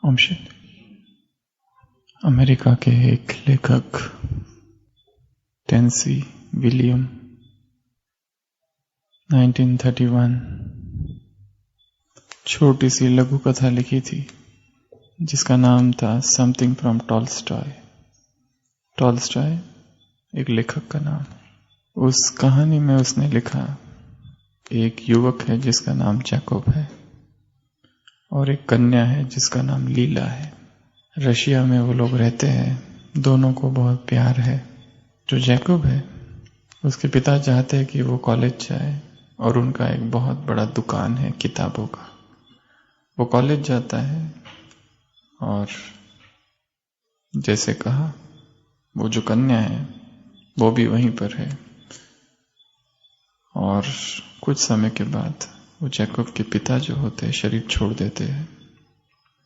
Om Shanti. America के एक लेखक टेंसी विलियम 1931 छोटी सी लघु कथा लिखी थी जिसका नाम था समथिंग फ्रॉम टॉलस्टॉय। टॉलस्टॉय एक लेखक का नाम। उस कहानी में उसने लिखा, एक युवक है जिसका नाम जैकब है और एक कन्या है जिसका नाम लीला है। रशिया में वो लोग रहते हैं, दोनों को बहुत प्यार है। जो जैकब है उसके पिता चाहते हैं कि वो कॉलेज जाए और उनका एक बहुत बड़ा दुकान है किताबों का। वो कॉलेज जाता है और जैसे कहा वो जो कन्या है वो भी वहीं पर है। और कुछ समय के बाद वो जैकब के पिता जो होते हैं शरीर छोड़ देते हैं,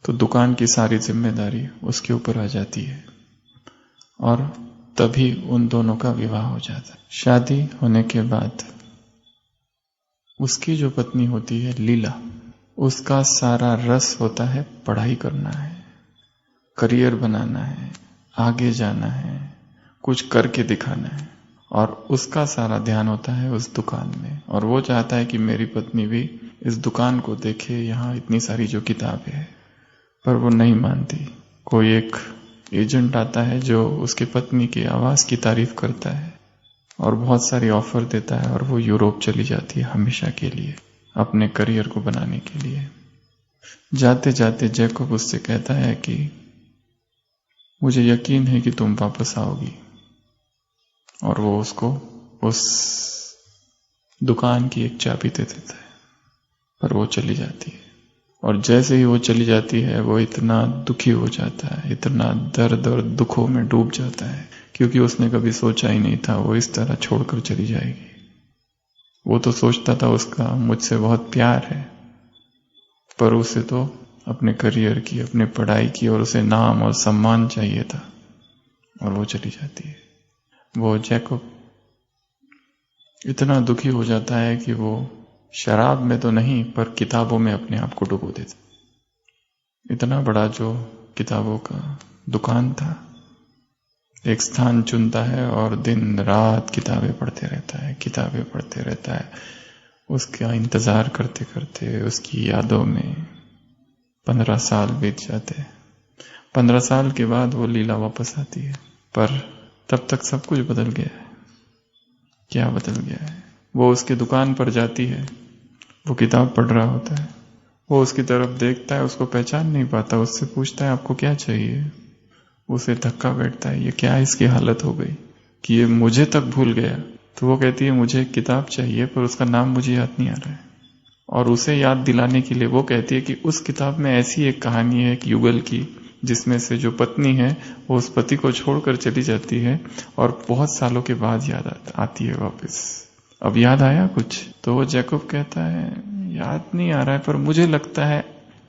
तो दुकान की सारी जिम्मेदारी उसके ऊपर आ जाती है और तभी उन दोनों का विवाह हो जाता है। शादी होने के बाद उसकी जो पत्नी होती है लीला, उसका सारा रस होता है पढ़ाई करना है, करियर बनाना है, आगे जाना है, कुछ करके दिखाना है और उसका सारा ध्यान होता है उस दुकान में। और वो चाहता है कि मेरी पत्नी भी इस दुकान को देखे, यहाँ इतनी सारी जो किताबें है, पर वो नहीं मानती। कोई एक एजेंट आता है जो उसकी पत्नी की आवाज की तारीफ करता है और बहुत सारी ऑफर देता है और वो यूरोप चली जाती है हमेशा के लिए अपने करियर को बनाने के लिए। जाते जाते जैकब उससे कहता है कि मुझे यकीन है कि तुम वापस आओगी, और वो उसको उस दुकान की एक चाबी दे देता है। पर वो चली जाती है और जैसे ही वो चली जाती है वो इतना दुखी हो जाता है, इतना दर्द और दुखों में डूब जाता है, क्योंकि उसने कभी सोचा ही नहीं था वो इस तरह छोड़कर चली जाएगी। वो तो सोचता था उसका मुझसे बहुत प्यार है, पर उसे तो अपने करियर की, अपने पढ़ाई की और उसे नाम और सम्मान चाहिए था, और वो चली जाती है। वो जैकब इतना दुखी हो जाता है कि वो शराब में तो नहीं पर किताबों में अपने आप को डुबो देता। इतना बड़ा जो किताबों का दुकान था, एक स्थान चुनता है और दिन रात किताबें पढ़ते रहता है, किताबें पढ़ते रहता है। उसका इंतजार करते करते उसकी यादों में 15 साल बीत जाते हैं। 15 साल के बाद वो लीला वापस आती है, पर तब तक सब कुछ बदल गया है। क्या बदल गया है? वो उसकी दुकान पर जाती है, वो किताब पढ़ रहा होता है, वो उसकी तरफ देखता है, उसको पहचान नहीं पाता, उससे पूछता है आपको क्या चाहिए। उसे धक्का बैठता है, ये क्या इसकी हालत हो गई कि ये मुझे तक भूल गया। तो वो कहती है मुझे एक किताब चाहिए पर उसका नाम मुझे याद नहीं आ रहा है। और उसे याद दिलाने के लिए वो कहती है कि उस किताब में ऐसी एक कहानी है एक युगल की, जिसमें से जो पत्नी है वो उस पति को छोड़कर चली जाती है और बहुत सालों के बाद याद आती है वापस। अब याद आया कुछ? तो वो जैकब कहता है याद नहीं आ रहा है, पर मुझे लगता है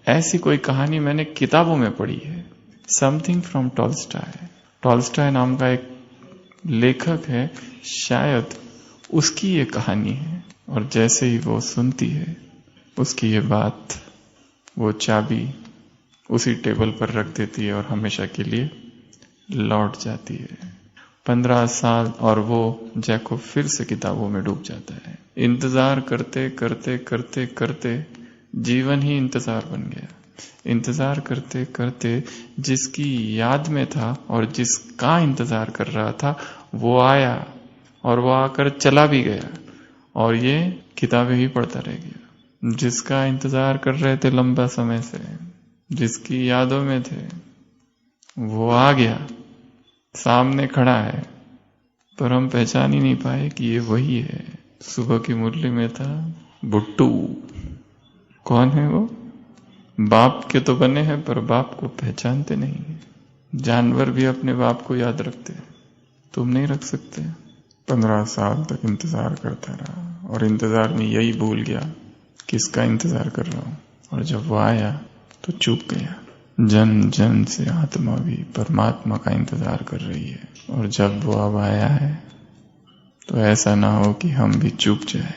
ऐसी कोई कहानी मैंने किताबों में पढ़ी है। Something from Tolstoy. टॉलस्टॉय नाम का एक लेखक है, शायद उसकी ये कहानी है। और जैसे ही वो सुनती है उसकी ये बात, वो चाबी उसी टेबल पर रख देती है और हमेशा के लिए लौट जाती है। 15 साल और वो जैकब फिर से किताबों में डूब जाता है। इंतजार करते करते करते करते जीवन ही इंतजार बन गया। इंतजार करते करते जिसकी याद में था और जिसका इंतजार कर रहा था वो आया, और वो आकर चला भी गया, और ये किताबें ही पढ़ता रह गया। जिसका इंतजार कर रहे थे लंबा समय से, जिसकी यादों में थे, वो आ गया, सामने खड़ा है, पर हम पहचान ही नहीं पाए कि ये वही है। सुबह की मुरली में था बुट्टू। कौन है वो? बाप के तो बने हैं पर बाप को पहचानते नहीं। जानवर भी अपने बाप को याद रखते हैं, तुम नहीं रख सकते। 15 साल तक इंतजार करता रहा और इंतजार में यही भूल गया किसका इंतजार कर रहा हूं। और जब वो आया तो चूक गया। जन जन से आत्मा भी परमात्मा का इंतजार कर रही है, और जब वो अब आया है तो ऐसा ना हो कि हम भी चूक जाए,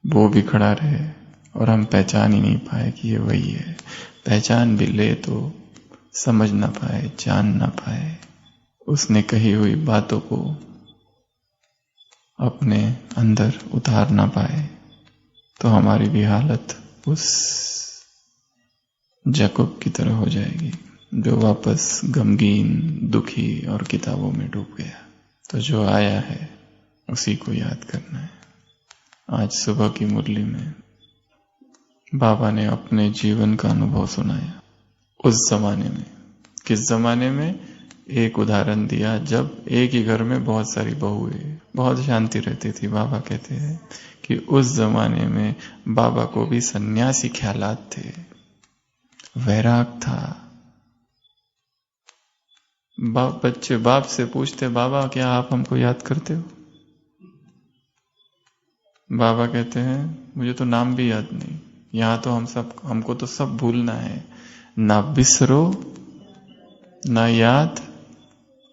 वो भी खड़ा रहे और हम पहचान ही नहीं पाए कि ये वही है। पहचान भी ले तो समझ ना पाए, जान ना पाए, उसने कही हुई बातों को अपने अंदर उतार ना पाए, तो हमारी भी हालत उस जैकब की तरह हो जाएगी जो वापस गमगीन, दुखी और किताबों में डूब गया। तो जो आया है उसी को याद करना है। आज सुबह की मुरली में बाबा ने अपने जीवन का अनुभव सुनाया। उस जमाने में, किस जमाने में, एक उदाहरण दिया जब एक ही घर में बहुत सारी बहुएं, बहुत शांति रहती थी। बाबा कहते हैं कि उस जमाने में बाबा को भी सन्यासी ख्यालात थे, वैराग था। बच्चे बाप से पूछते, बाबा क्या आप हमको याद करते हो? बाबा कहते हैं मुझे तो नाम भी याद नहीं, यहाँ तो हमको तो सब भूलना है, ना बिसरो ना याद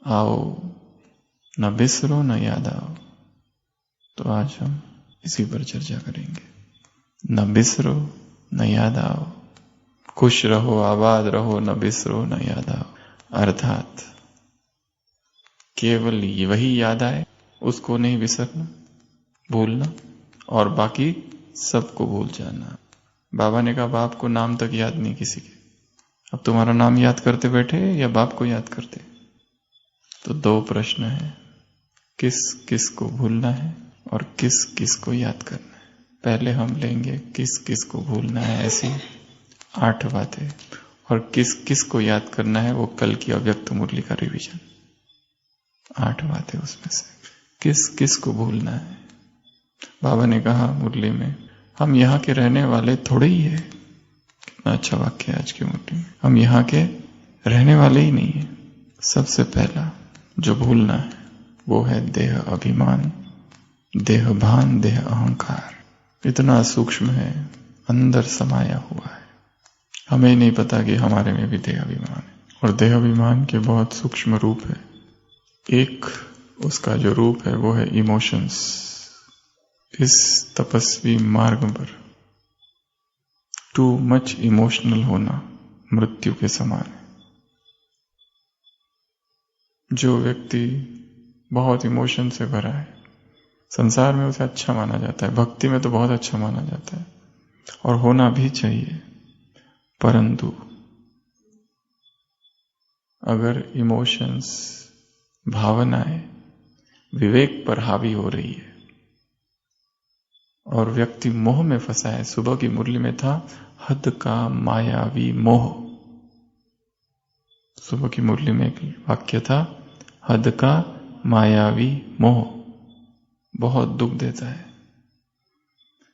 आओ, ना बिसरो ना याद आओ। तो आज हम इसी पर चर्चा करेंगे। न बिसरो न याद आओ, खुश रहो आबाद रहो, न बिसरो न याद आओ। अर्थात केवल वही याद आए, उसको नहीं बिसरना, भूलना, और बाकी सबको भूल जाना। बाबा ने कहा बाप को नाम तक याद नहीं किसी के। अब तुम्हारा नाम याद करते बैठे या बाप को याद करते? तो दो प्रश्न है, किस किस को भूलना है और किस किस को याद करना है। पहले हम लेंगे किस किस को भूलना है, ऐसी 8 बातें, और किस किस को याद करना है वो कल की अव्यक्त मुरली का रिवीजन। 8 बातें उसमें से किस किस को भूलना है। बाबा ने कहा मुरली में, हम यहाँ के रहने वाले थोड़े ही है। कितना अच्छा वाक्य है आज की मुरली में, हम यहाँ के रहने वाले ही नहीं है। सबसे पहला जो भूलना है वो है देह अभिमान, देह भान, देह अहंकार। इतना सूक्ष्म है, अंदर समाया हुआ है, हमें नहीं पता कि हमारे में भी देह अभिमान है। और देह अभिमान के बहुत सूक्ष्म रूप है। एक उसका जो रूप है वो है इमोशंस। इस तपस्वी मार्ग पर टू मच इमोशनल होना मृत्यु के समान है। जो व्यक्ति बहुत इमोशन से भरा है, संसार में उसे अच्छा माना जाता है, भक्ति में तो बहुत अच्छा माना जाता है, और होना भी चाहिए। परंतु अगर इमोशंस, भावनाएं विवेक पर हावी हो रही है और व्यक्ति मोह में फंसा है, सुबह की मुरली में था हद का मायावी मोह। सुबह की मुरली में एक वाक्य था, हद का मायावी मोह बहुत दुख देता है।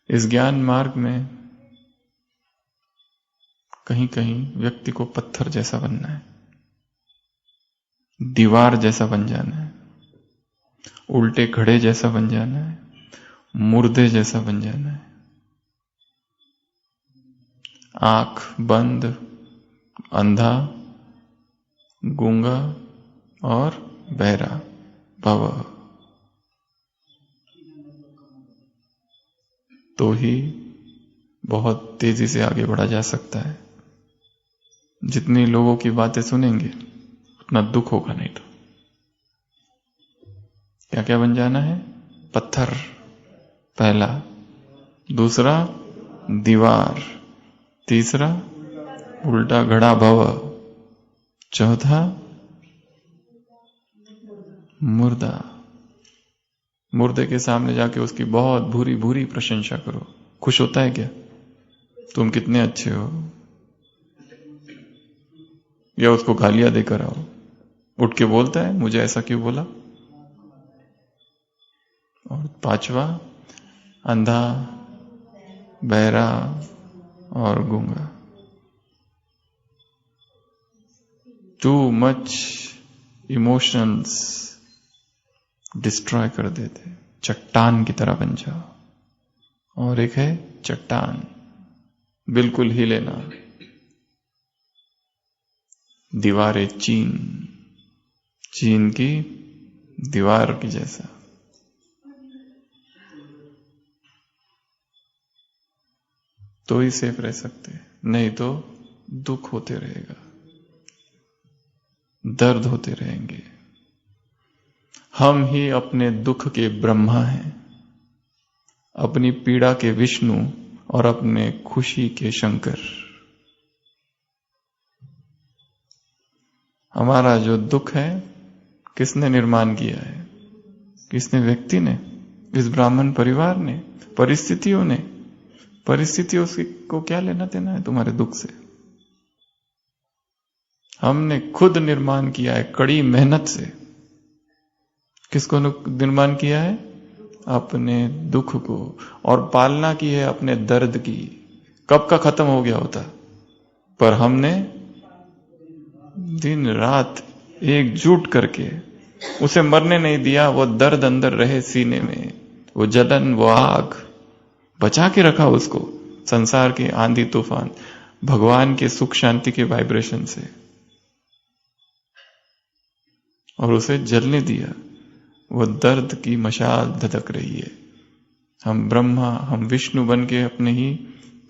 इस ज्ञान मार्ग में कहीं कहीं व्यक्ति को पत्थर जैसा बनना है, दीवार जैसा बन जाना है, उल्टे घड़े जैसा बन जाना है, मुर्दे जैसा बन जाना है, आंख बंद, अंधा, गूंगा और बहरा भव, तो ही बहुत तेजी से आगे बढ़ा जा सकता है। जितनी लोगों की बातें सुनेंगे उतना दुख होगा नहीं। तो क्या क्या बन जाना है? पत्थर पहला, दूसरा दीवार, तीसरा उल्टा घड़ा भव, चौथा मुर्दा। मुर्दे के सामने जाके उसकी बहुत भूरी भूरी प्रशंसा करो, खुश होता है क्या? तुम कितने अच्छे हो, या उसको गालियां देकर आओ, उठ के बोलता है मुझे ऐसा क्यों बोला? और पांचवा अंधा, बहरा और गूंगा। टू मच इमोशंस डिस्ट्रॉय कर देते, चट्टान की तरह बन जाओ। और एक है चट्टान, बिल्कुल हिले ना, दीवारें चीन, चीन की दीवार की जैसा। तो ही सेफ रह सकते, नहीं तो दुख होते रहेगा। दर्द होते रहेंगे। हम ही अपने दुख के ब्रह्मा हैं, अपनी पीड़ा के विष्णु और अपने खुशी के शंकर। हमारा जो दुख है किसने निर्माण किया है? किसने? व्यक्ति ने, इस ब्राह्मण परिवार ने, परिस्थितियों ने। परिस्थितियों को क्या लेना देना है तुम्हारे दुख से? हमने खुद निर्माण किया है कड़ी मेहनत से। किसको निर्माण किया है? अपने दुख को। और पालना की है अपने दर्द की। कब का खत्म हो गया होता, पर हमने दिन रात एकजुट करके उसे मरने नहीं दिया। वो दर्द अंदर रहे सीने में, वो जलन, वो आग, बचा के रखा उसको संसार के आंधी तूफान, भगवान के सुख शांति के वाइब्रेशन से, और उसे जलने दिया। वो दर्द की मशाल धधक रही है। हम ब्रह्मा, हम विष्णु बन के अपने ही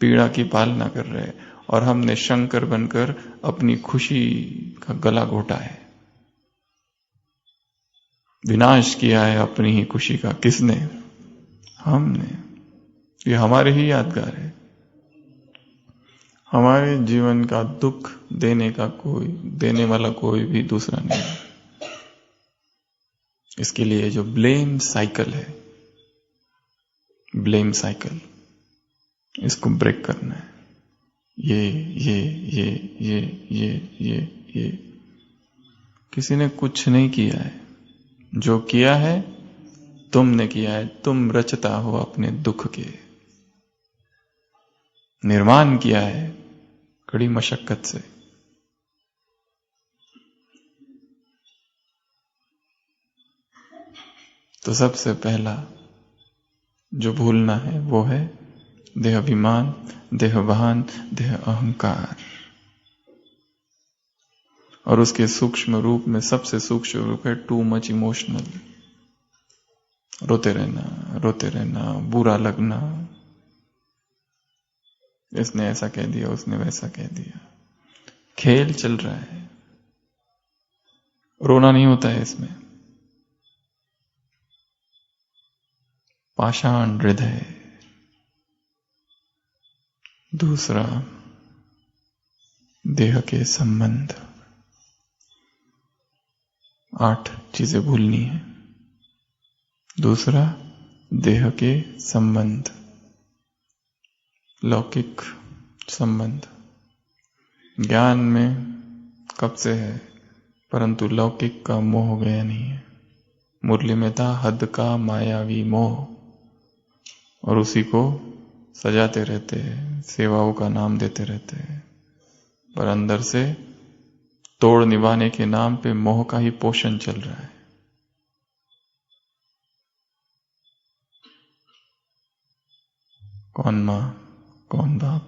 पीड़ा की पालना कर रहे हैं, और हमने शंकर बनकर अपनी खुशी का गला घोटा है। विनाश किया है अपनी ही खुशी का। किसने? हमने। ये हमारे ही यादगार है। हमारे जीवन का दुख देने वाला कोई भी दूसरा नहीं है। इसके लिए जो ब्लेम साइकिल है, ब्लेम साइकिल, इसको ब्रेक करना है। ये किसी ने कुछ नहीं किया है। जो किया है तुमने किया है। तुम रचता हो अपने दुख के। निर्माण किया है कड़ी मशक्कत से। तो सबसे पहला जो भूलना है वो है देह अभिमान, देह भान, देह अहंकार। और उसके सूक्ष्म रूप में सबसे सूक्ष्म रूप है टू मच इमोशनल। रोते रहना, बुरा लगना, इसने ऐसा कह दिया, उसने वैसा कह दिया। खेल चल रहा है, रोना नहीं होता है इसमें। पाषाण हृदय। दूसरा, देह के संबंध। 8 चीजें भूलनी है। दूसरा, देह के संबंध, लौकिक संबंध। ज्ञान में कब से है, परंतु लौकिक का मोह गया नहीं है। मुरली में था हद का मायावी मोह, और उसी को सजाते रहते हैं, सेवाओं का नाम देते रहते हैं, पर अंदर से तोड़ निभाने के नाम पे मोह का ही पोषण चल रहा है। कौन मां, कौन बाप,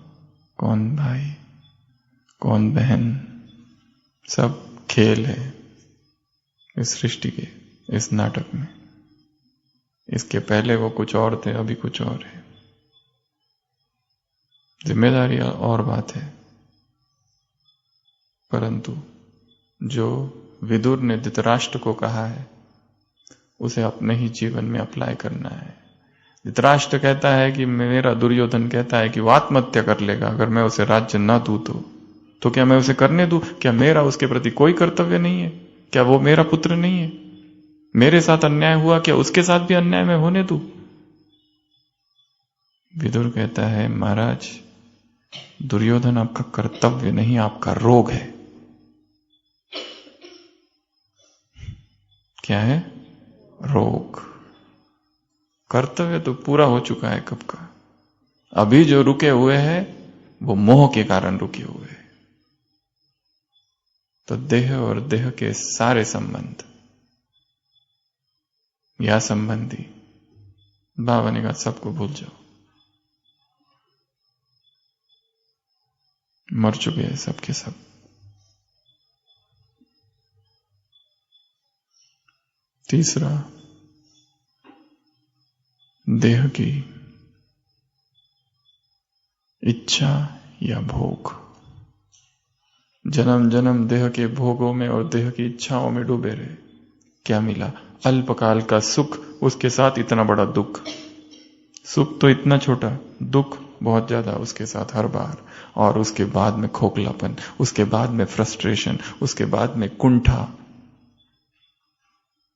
कौन भाई, कौन बहन, सब खेल है इस सृष्टि के, इस नाटक में। इसके पहले वो कुछ और थे, अभी कुछ और है। जिम्मेदारी और बात है, परंतु जो विदुर ने धृतराष्ट्र को कहा है उसे अपने ही जीवन में अप्लाई करना है। धृतराष्ट्र कहता है कि मेरा, दुर्योधन कहता है कि वो आत्महत्या कर लेगा अगर मैं उसे राज्य न दूं तो क्या मैं उसे करने दूं? क्या मेरा उसके प्रति कोई कर्तव्य नहीं है? क्या वो मेरा पुत्र नहीं है? मेरे साथ अन्याय हुआ, क्या उसके साथ भी अन्याय में होने दूं? विदुर कहता है, महाराज दुर्योधन आपका कर्तव्य नहीं, आपका रोग है। क्या है? रोग। कर्तव्य तो पूरा हो चुका है कब का। अभी जो रुके हुए हैं वो मोह के कारण रुके हुए हैं। तो देह और देह के सारे संबंध, या संबंधी, बाबा ने कहा सबको भूल जाओ। मर चुके हैं सबके सब। तीसरा, देह की इच्छा या भोग। जन्म जन्म देह के भोगों में और देह की इच्छाओं में डूबे रहे। क्या मिला? अल्पकाल का सुख, उसके साथ इतना बड़ा दुख। सुख तो इतना छोटा, दुख बहुत ज्यादा उसके साथ हर बार। और उसके बाद में खोखलापन, उसके बाद में फ्रस्ट्रेशन, उसके बाद में कुंठा,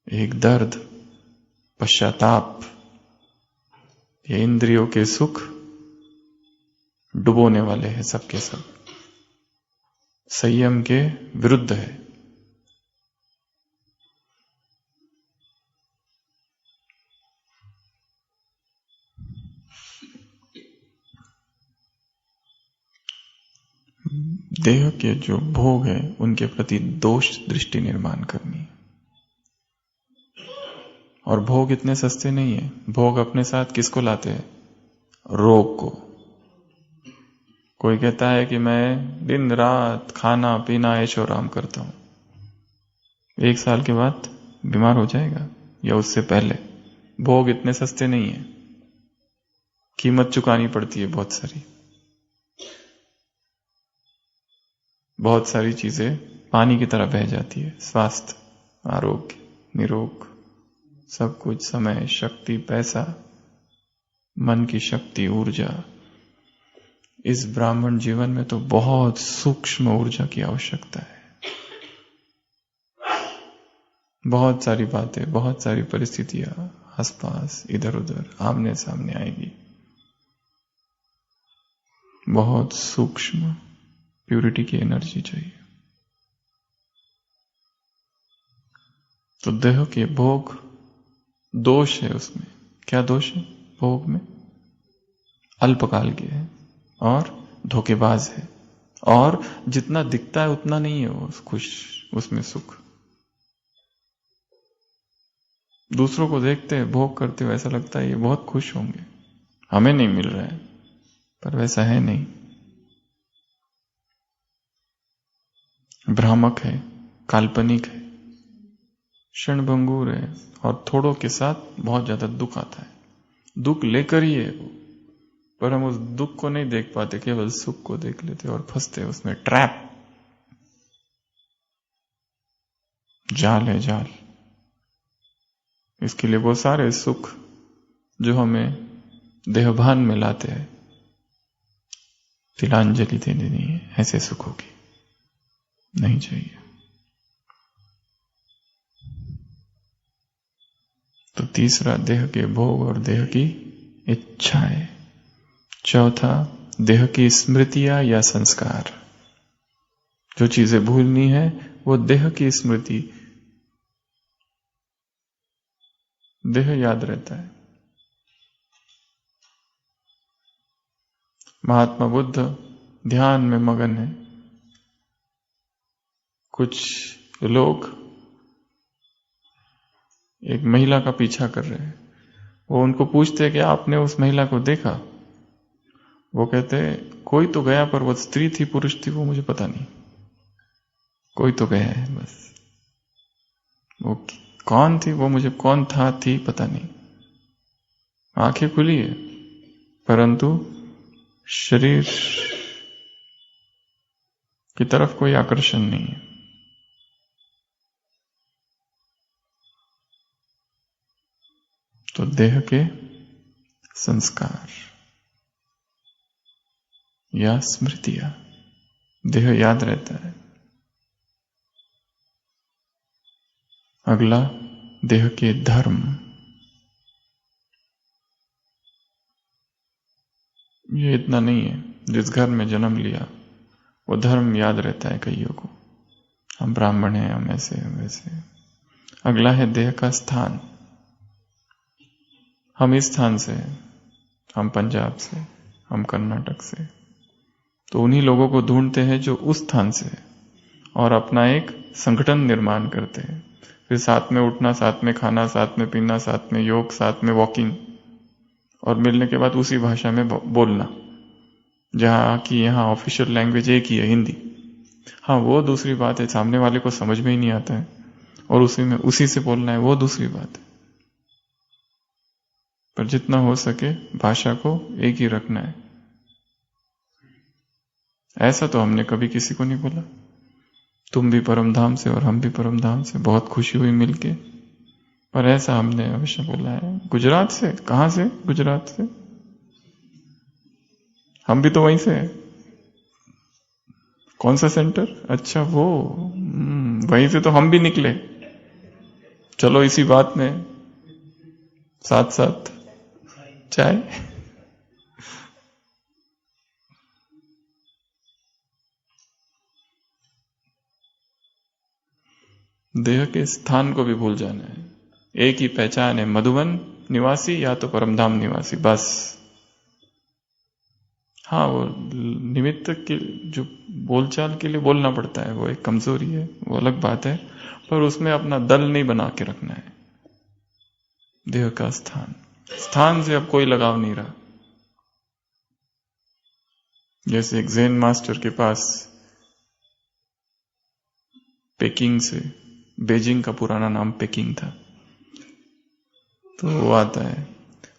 एक दर्द, पश्चाताप। ये इंद्रियों के सुख डुबोने वाले हैं सबके सब, संयम के विरुद्ध है। देह के जो भोग है उनके प्रति दोष दृष्टि निर्माण करनी। और भोग इतने सस्ते नहीं है। भोग अपने साथ किसको लाते हैं? रोग को। कोई कहता है कि मैं दिन रात खाना पीना ऐशो आराम करता हूं, 1 साल के बाद बीमार हो जाएगा या उससे पहले। भोग इतने सस्ते नहीं है, कीमत चुकानी पड़ती है बहुत सारी। बहुत सारी चीजें पानी की तरह बह जाती है। स्वास्थ्य, आरोग्य, निरोग, सब कुछ, समय, शक्ति, पैसा, मन की शक्ति, ऊर्जा। इस ब्राह्मण जीवन में तो बहुत सूक्ष्म ऊर्जा की आवश्यकता है। बहुत सारी बातें, बहुत सारी परिस्थितियां आसपास इधर उधर आमने सामने आएगी। बहुत सूक्ष्म प्यूरिटी की एनर्जी चाहिए। तो देह के भोग दोष है उसमें। क्या दोष है भोग में? अल्पकाल के है और धोखेबाज है, और जितना दिखता है उतना नहीं है वो खुश, उसमें सुख। दूसरों को देखते हैं भोग करते हुए ऐसा लगता है ये बहुत खुश होंगे, हमें नहीं मिल रहा है, पर वैसा है नहीं। भ्रामक है, काल्पनिक है, क्षणभंगुर है, और थोड़ों के साथ बहुत ज्यादा दुख आता है। दुख लेकर ही है वो, पर हम उस दुख को नहीं देख पाते, केवल सुख को देख लेते और फंसते उसमें। ट्रैप, जाल है जाल। इसके लिए वो सारे सुख जो हमें देहभान में लाते हैं, तिलांजलि देनी नहीं है ऐसे सुखों की, नहीं चाहिए। तो तीसरा देह के भोग और देह की इच्छाएं। चौथा देह की स्मृतियां या संस्कार। जो चीजें भूलनी है वो देह की स्मृति, देह याद रहता है। महात्मा बुद्ध ध्यान में मगन है। कुछ लोग एक महिला का पीछा कर रहे हैं। वो उनको पूछते हैं कि आपने उस महिला को देखा? वो कहते हैं कोई तो गया, पर वो स्त्री थी पुरुष थी वो मुझे पता नहीं, कोई तो गया है बस। वो कौन थी, वो मुझे कौन था थी पता नहीं। आंखें खुली है परंतु शरीर की तरफ कोई आकर्षण नहीं है। तो देह के संस्कार या स्मृतियां, देह याद रहता है। अगला देह के धर्म। ये इतना नहीं है, जिस घर में जन्म लिया वो धर्म याद रहता है कईयों को, हम ब्राह्मण हैं, हम ऐसे हैं वैसे। अगला है देह का स्थान। हम इस स्थान से हैं, हम पंजाब से, हम कर्नाटक से, तो उन्हीं लोगों को ढूंढते हैं जो उस स्थान से है और अपना एक संगठन निर्माण करते हैं। फिर साथ में उठना, साथ में खाना, साथ में पीना, साथ में योग, साथ में वॉकिंग, और मिलने के बाद उसी भाषा में बोलना, जहां की यहाँ ऑफिशियल लैंग्वेज एक ही है, हिंदी। हाँ, वो दूसरी बात है, सामने वाले को समझ में ही नहीं आता है और उसी से बोलना है, वो दूसरी बात है। पर जितना हो सके भाषा को एक ही रखना है। ऐसा तो हमने कभी किसी को नहीं बोला। तुम भी परम धाम से और हम भी परम धाम से, बहुत खुशी हुई मिलके। पर ऐसा हमने हमेशा बोला है, गुजरात से? कहां से गुजरात से? हम भी तो वहीं से हैं। कौन सा सेंटर? अच्छा वो, वहीं से तो हम भी निकले। चलो इसी बात में साथ साथ चाय। देह के स्थान को भी भूल जाना है। एक ही पहचान है, मधुबन निवासी या तो परमधाम निवासी, बस। हाँ, वो निमित्त के जो बोलचाल के लिए बोलना पड़ता है, वो एक कमजोरी है, वो अलग बात है। पर उसमें अपना दल नहीं बना के रखना है। देह का स्थान, स्थान से अब कोई लगाव नहीं रहा। जैसे एक ज़ेन मास्टर के पास पेकिंग से, बेजिंग का पुराना नाम पेकिंग था, तो वो आता है,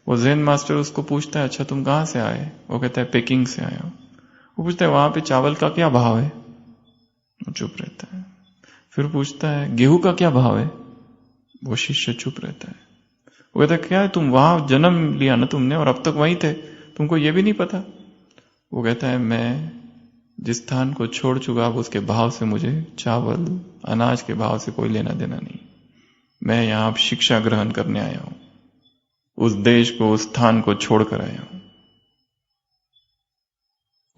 वो ज़ेन मास्टर उसको पूछता है, अच्छा तुम कहां से आए? वो कहता है पेकिंग से आया हूं। वो पूछता है वहां पे चावल का क्या भाव है? वो चुप रहता है। फिर पूछता है गेहूं का क्या भाव है? वो शिष्य चुप रहता है। वो कहता है क्या है, तुम वहां जन्म लिया ना तुमने, और अब तक वहीं थे, तुमको ये भी नहीं पता? वो कहता है मैं जिस स्थान को छोड़ चुका, अब उसके भाव से मुझे चावल अनाज के भाव से कोई लेना देना नहीं। मैं यहां शिक्षा ग्रहण करने आया हूं, उस देश को, उस स्थान को छोड़कर आया हूं।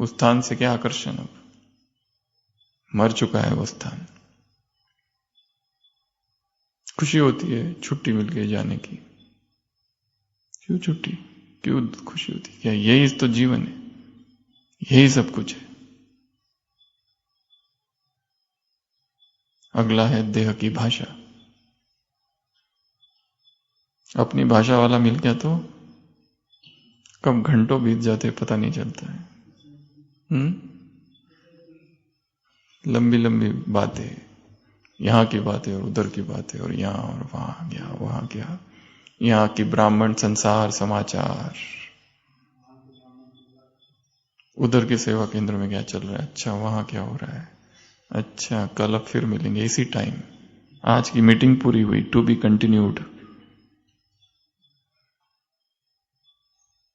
उस स्थान से क्या आकर्षण? अब मर चुका है वो स्थान। खुशी होती है छुट्टी मिल गई जाने की। क्यों छुट्टी, क्यों खुशी होती? क्या यही तो जीवन है, यही सब कुछ है। अगला है देह की भाषा। अपनी भाषा वाला मिल गया तो कब घंटों बीत जाते पता नहीं चलता है। लंबी लंबी बातें, यहां की बातें और उधर की बातें, और यहां और वहां गया, वहां गया, यहां की ब्राह्मण संसार समाचार, उधर के सेवा केंद्र में क्या चल रहा है, अच्छा वहां क्या हो रहा है, अच्छा कल अब फिर मिलेंगे इसी टाइम, आज की मीटिंग पूरी हुई, टू बी कंटिन्यूड।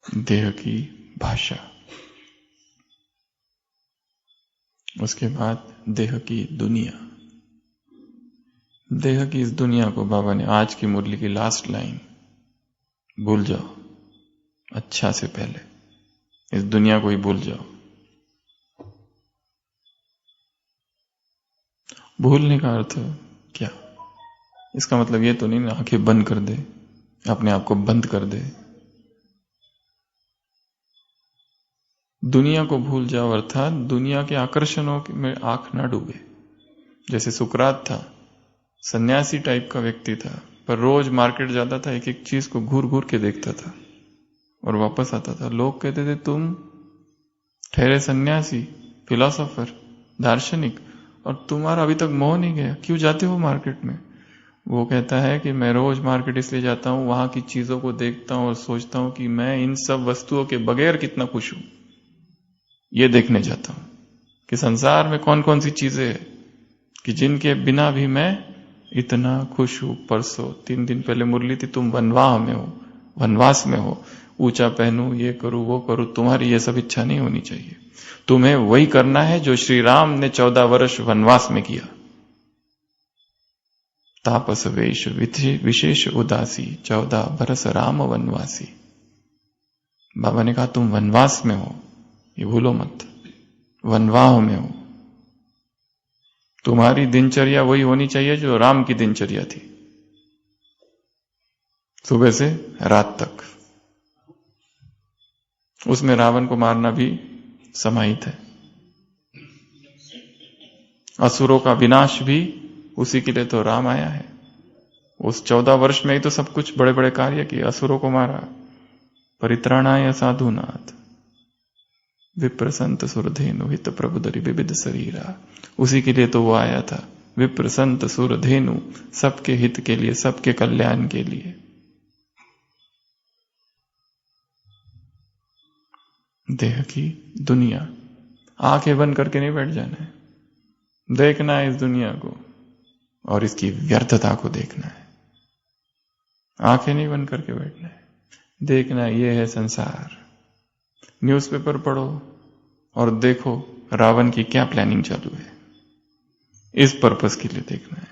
देह की भाषा। उसके बाद देह की दुनिया। देह की इस दुनिया को बाबा ने आज की मुरली की लास्ट लाइन, भूल जाओ अच्छा से पहले, इस दुनिया को ही भूल जाओ। भूलने का अर्थ क्या? इसका मतलब ये तो नहीं ना आंखें बंद कर दे, अपने आप को बंद कर दे। दुनिया को भूल जाओ अर्थात दुनिया के आकर्षणों में आंख ना डूबे। जैसे सुकरात था, सन्यासी टाइप का व्यक्ति था, पर रोज मार्केट जाता था, एक एक चीज को घूर घूर के देखता था और वापस आता था। लोग कहते थे तुम ठहरे सन्यासी, फिलोसोफर, दार्शनिक, और तुम्हारा अभी तक मोह नहीं गया, क्यों जाते हो मार्केट में? वो कहता है कि मैं रोज मार्केट इसलिए जाता हूं, वहां की चीजों को देखता हूं और सोचता हूं कि मैं इन सब वस्तुओं के बगैर कितना खुश हूं। ये देखने जाता हूं कि संसार में कौन कौन सी चीजें हैं कि जिनके बिना भी मैं इतना खुश हूं। परसों 3 दिन पहले मुरली थी, तुम वनवाह में हो, वनवास में हो, ऊंचा पहनूं, ये करूं वो करूं, तुम्हारी ये सब इच्छा नहीं होनी चाहिए। तुम्हें वही करना है जो श्री राम ने 14 वर्ष वनवास में किया। तापस वेश विशेष उदासी, 14 बरस राम वनवासी। बाबा ने कहा तुम वनवास में हो, ये भूलो मत, वनवाह में हो। तुम्हारी दिनचर्या वही होनी चाहिए जो राम की दिनचर्या थी, सुबह से रात तक। उसमें रावण को मारना भी समाहित है, असुरों का विनाश भी उसी के लिए तो राम आया है। उस 14 वर्ष में ही तो सब कुछ बड़े बड़े कार्य किए, असुरों को मारा, परित्राणाय साधुनाथ, विप्र संत सुरधेनु हित प्रभुदरि विविध शरीरा। उसी के लिए तो वो आया था, विप्र संत सुरधेनु, सबके हित के लिए, सबके कल्याण के लिए। देह की दुनिया, आंखें बंद करके नहीं बैठ जाना है। देखना है इस दुनिया को और इसकी व्यर्थता को देखना है। आंखें नहीं बंद करके बैठना है, देखना है ये है संसार। न्यूज़पेपर पढ़ो और देखो रावण की क्या प्लानिंग चालू है, इस पर्पस के लिए देखना है।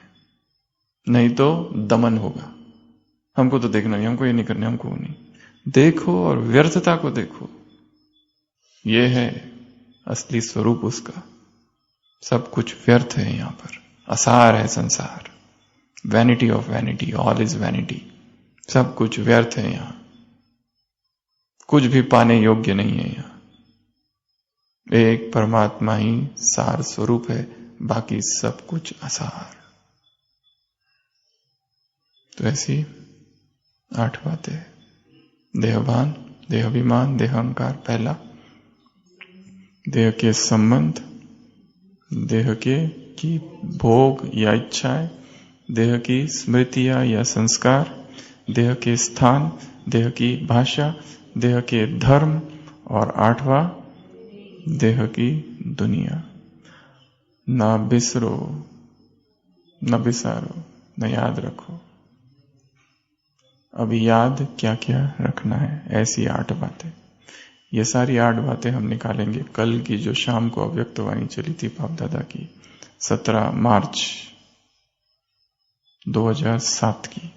नहीं तो दमन होगा। हमको तो देखना नहीं, हमको ये नहीं करना, हमको नहीं। देखो और व्यर्थता को देखो, ये है असली स्वरूप उसका। सब कुछ व्यर्थ है यहां पर, असार है संसार। Vanity of vanity, all is vanity. सब कुछ व्यर्थ है यहां, कुछ भी पाने योग्य नहीं है यहां। एक परमात्मा ही सार स्वरूप है, बाकी सब कुछ असार। तो ऐसी 8 बातें। देहभान, देहाभिमान, देहंकार पहला। देह के संबंध, देह के की भोग या इच्छाएं, देह की स्मृतियां या संस्कार, देह के स्थान, देह की भाषा, देह के धर्म, और 8वां देह की दुनिया। ना बिसरो, न बिसारो, न याद रखो। अभी याद क्या क्या रखना है, ऐसी 8 बातें। ये सारी 8 बातें हम निकालेंगे कल की जो शाम को अव्यक्तवाणी चली थी बाप दादा की, 17 मार्च 2007 की।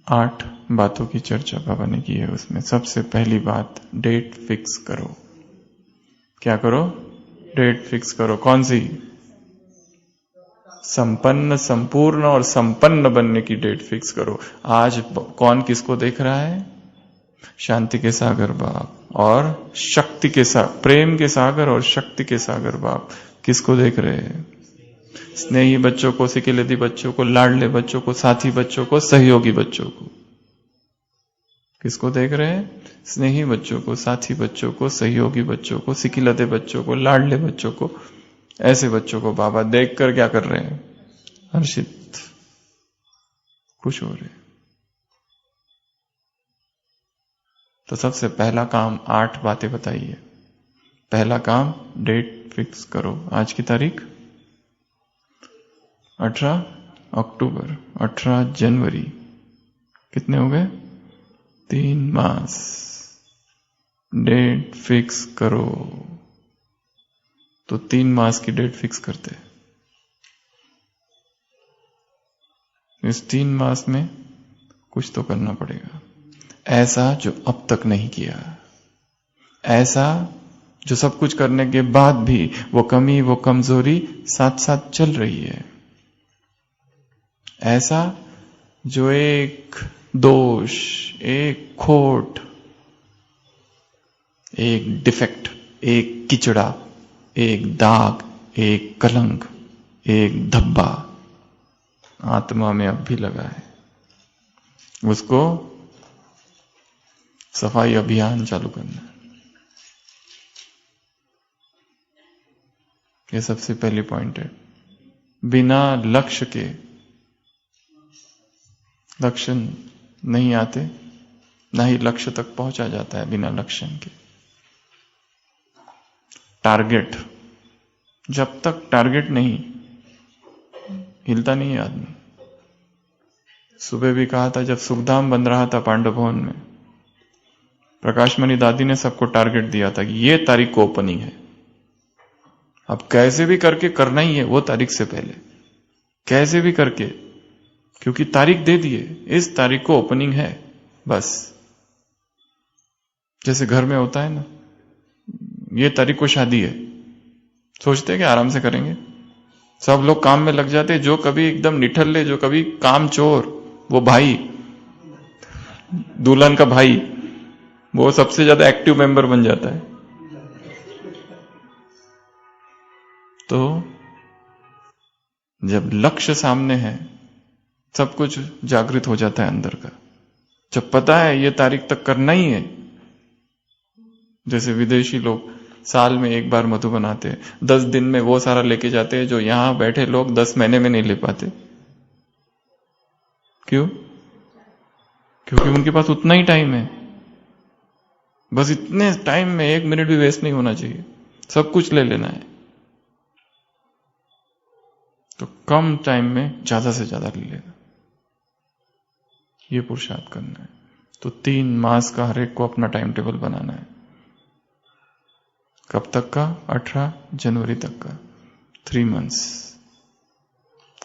8 बातों की चर्चा बाबा ने की है। उसमें सबसे पहली बात, डेट फिक्स करो। क्या करो? डेट फिक्स करो। कौन सी? संपन्न, संपूर्ण और संपन्न बनने की डेट फिक्स करो। आज कौन किसको देख रहा है? शांति के सागर बाप और शक्ति के सागर, प्रेम के सागर और शक्ति के सागर बाप किसको देख रहे हैं? स्नेही बच्चों को, सिकिलती बच्चों को, लाडले बच्चों को, साथी बच्चों को, सहयोगी बच्चों को। किसको देख रहे हैं? स्नेही बच्चों को, साथी बच्चों को, सहयोगी बच्चों को, सिकिलते बच्चों को, लाडले बच्चों को। ऐसे बच्चों को बाबा देखकर क्या कर रहे हैं? हर्षित, खुश हो रहे। तो सबसे पहला काम 8 बातें बताइए। पहला काम, डेट फिक्स करो। आज की तारीख 18 अक्टूबर, 18 जनवरी। कितने हो गए? 3 मास। डेट फिक्स करो। तो 3 मास की डेट फिक्स करते। इस 3 मास में कुछ तो करना पड़ेगा, ऐसा जो अब तक नहीं किया, ऐसा जो सब कुछ करने के बाद भी वो कमी, वो कमजोरी साथ साथ चल रही है, ऐसा जो एक दोष, एक खोट, एक डिफेक्ट, एक किचड़ा, एक दाग, एक कलंक, एक धब्बा आत्मा में अब भी लगा है, उसको सफाई अभियान चालू करना। यह सबसे पहली पॉइंट है। बिना लक्ष्य के लक्ष्य नहीं आते, ना ही लक्ष्य तक पहुंचा जाता है बिना लक्ष्य के। टारगेट, जब तक टारगेट नहीं, हिलता नहीं है आदमी। सुबह भी कहा था, जब सुखधाम बन रहा था पांडव भवन में, प्रकाशमणि दादी ने सबको टारगेट दिया था कि ये तारीख को ओपनिंग है। अब कैसे भी करके करना ही है वो तारीख से पहले, कैसे भी करके, क्योंकि तारीख दे दिए, इस तारीख को ओपनिंग है बस। जैसे घर में होता है ना, ये तारीख को शादी है, सोचते हैं कि आराम से करेंगे, सब लोग काम में लग जाते हैं। जो कभी एकदम निठल्ले, जो कभी काम चोर, वो भाई, दुल्हन का भाई, वो सबसे ज्यादा एक्टिव मेंबर बन जाता है। तो जब लक्ष्य सामने है, सब कुछ जागृत हो जाता है अंदर का। जब पता है ये तारीख तक करना ही है, जैसे विदेशी लोग साल में एक बार मधुबन आते हैं, 10 दिन में वो सारा लेके जाते हैं जो यहां बैठे लोग 10 महीने में नहीं ले पाते। क्यों? क्योंकि उनके पास उतना ही टाइम है। बस इतने टाइम में 1 मिनट भी वेस्ट नहीं होना चाहिए, सब कुछ ले लेना है। कम टाइम में ज्यादा से ज्यादा ले लेगा, ये पुरुषार्थ करना है। तो 3 मास का हर एक को अपना टाइम टेबल बनाना है। कब तक का? 18 जनवरी तक का, 3 मंथ्स।